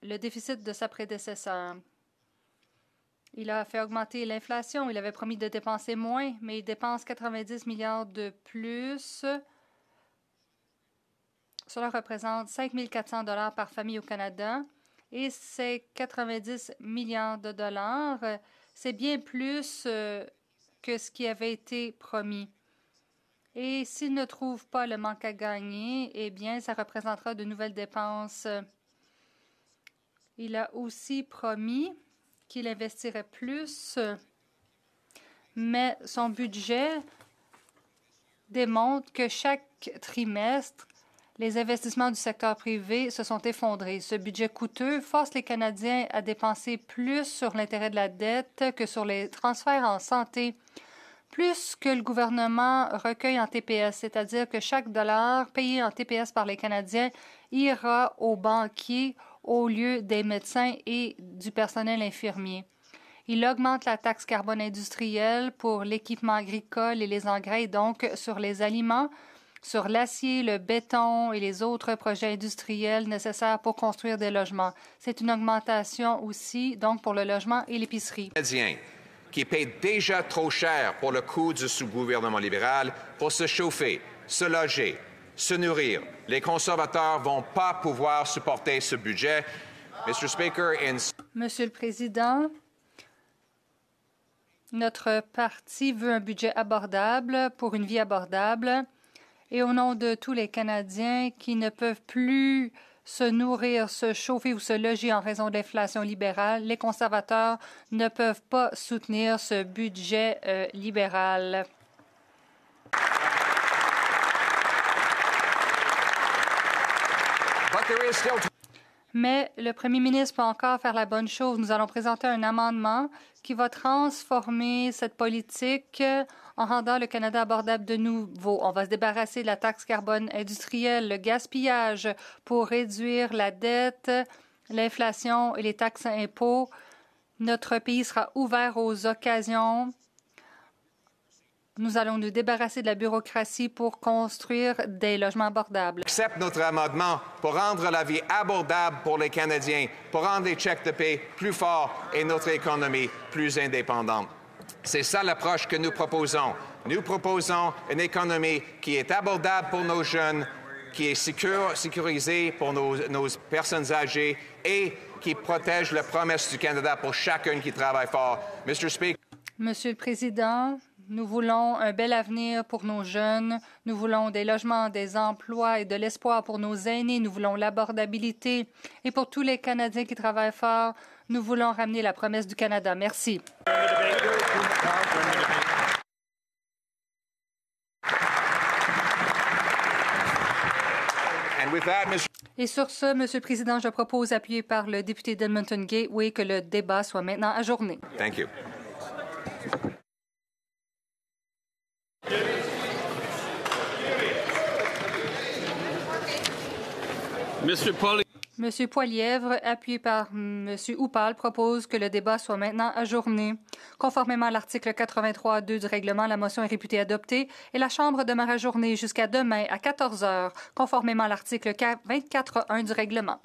le déficit de sa prédécesseur. Il a fait augmenter l'inflation. Il avait promis de dépenser moins, mais il dépense 90 milliards de plus. Cela représente 5 400 $ par famille au Canada. Et ces 90 milliards de dollars, c'est bien plus que ce qui avait été promis. Et s'il ne trouve pas le manque à gagner, eh bien, ça représentera de nouvelles dépenses. Il a aussi promis qu'il investirait plus, mais son budget démontre que chaque trimestre, les investissements du secteur privé se sont effondrés. Ce budget coûteux force les Canadiens à dépenser plus sur l'intérêt de la dette que sur les transferts en santé. Plus que le gouvernement recueille en TPS, c'est-à-dire que chaque dollar payé en TPS par les Canadiens ira aux banquiers au lieu des médecins et du personnel infirmier. Il augmente la taxe carbone industrielle pour l'équipement agricole et les engrais, donc sur les aliments, sur l'acier, le béton et les autres projets industriels nécessaires pour construire des logements. C'est une augmentation aussi, donc, pour le logement et l'épicerie. Qui paient déjà trop cher pour le coût du sous-gouvernement libéral pour se chauffer, se loger, se nourrir. Les conservateurs ne vont pas pouvoir supporter ce budget. Mr. Speaker, Monsieur le Président, notre parti veut un budget abordable pour une vie abordable. Et au nom de tous les Canadiens qui ne peuvent plus se nourrir, se chauffer ou se loger en raison de l'inflation libérale, les conservateurs ne peuvent pas soutenir ce budget libéral. Mais le premier ministre peut encore faire la bonne chose. Nous allons présenter un amendement qui va transformer cette politique en rendant le Canada abordable de nouveau. On va se débarrasser de la taxe carbone industrielle, le gaspillage pour réduire la dette, l'inflation et les taxes et impôts. Notre pays sera ouvert aux occasions. Nous allons nous débarrasser de la bureaucratie pour construire des logements abordables. Accepte notre amendement pour rendre la vie abordable pour les Canadiens, pour rendre les chèques de paie plus forts et notre économie plus indépendante. C'est ça l'approche que nous proposons. Nous proposons une économie qui est abordable pour nos jeunes, qui est sécurisée pour nos personnes âgées et qui protège la promesse du Canada pour chacun qui travaille fort. Mr. Speaker. Monsieur le Président, nous voulons un bel avenir pour nos jeunes. Nous voulons des logements, des emplois et de l'espoir pour nos aînés. Nous voulons l'abordabilité. Et pour tous les Canadiens qui travaillent fort, nous voulons ramener la promesse du Canada. Merci. Et sur ce, Monsieur le Président, je propose, appuyé par le député d'Edmonton Gateway, que le débat soit maintenant ajourné. Thank you. Monsieur Poilièvre, appuyé par Monsieur Oupal, propose que le débat soit maintenant ajourné. Conformément à l'article 83.2 du règlement, la motion est réputée adoptée et la Chambre demeure ajournée jusqu'à demain à 14 heures, conformément à l'article 24.1 du règlement.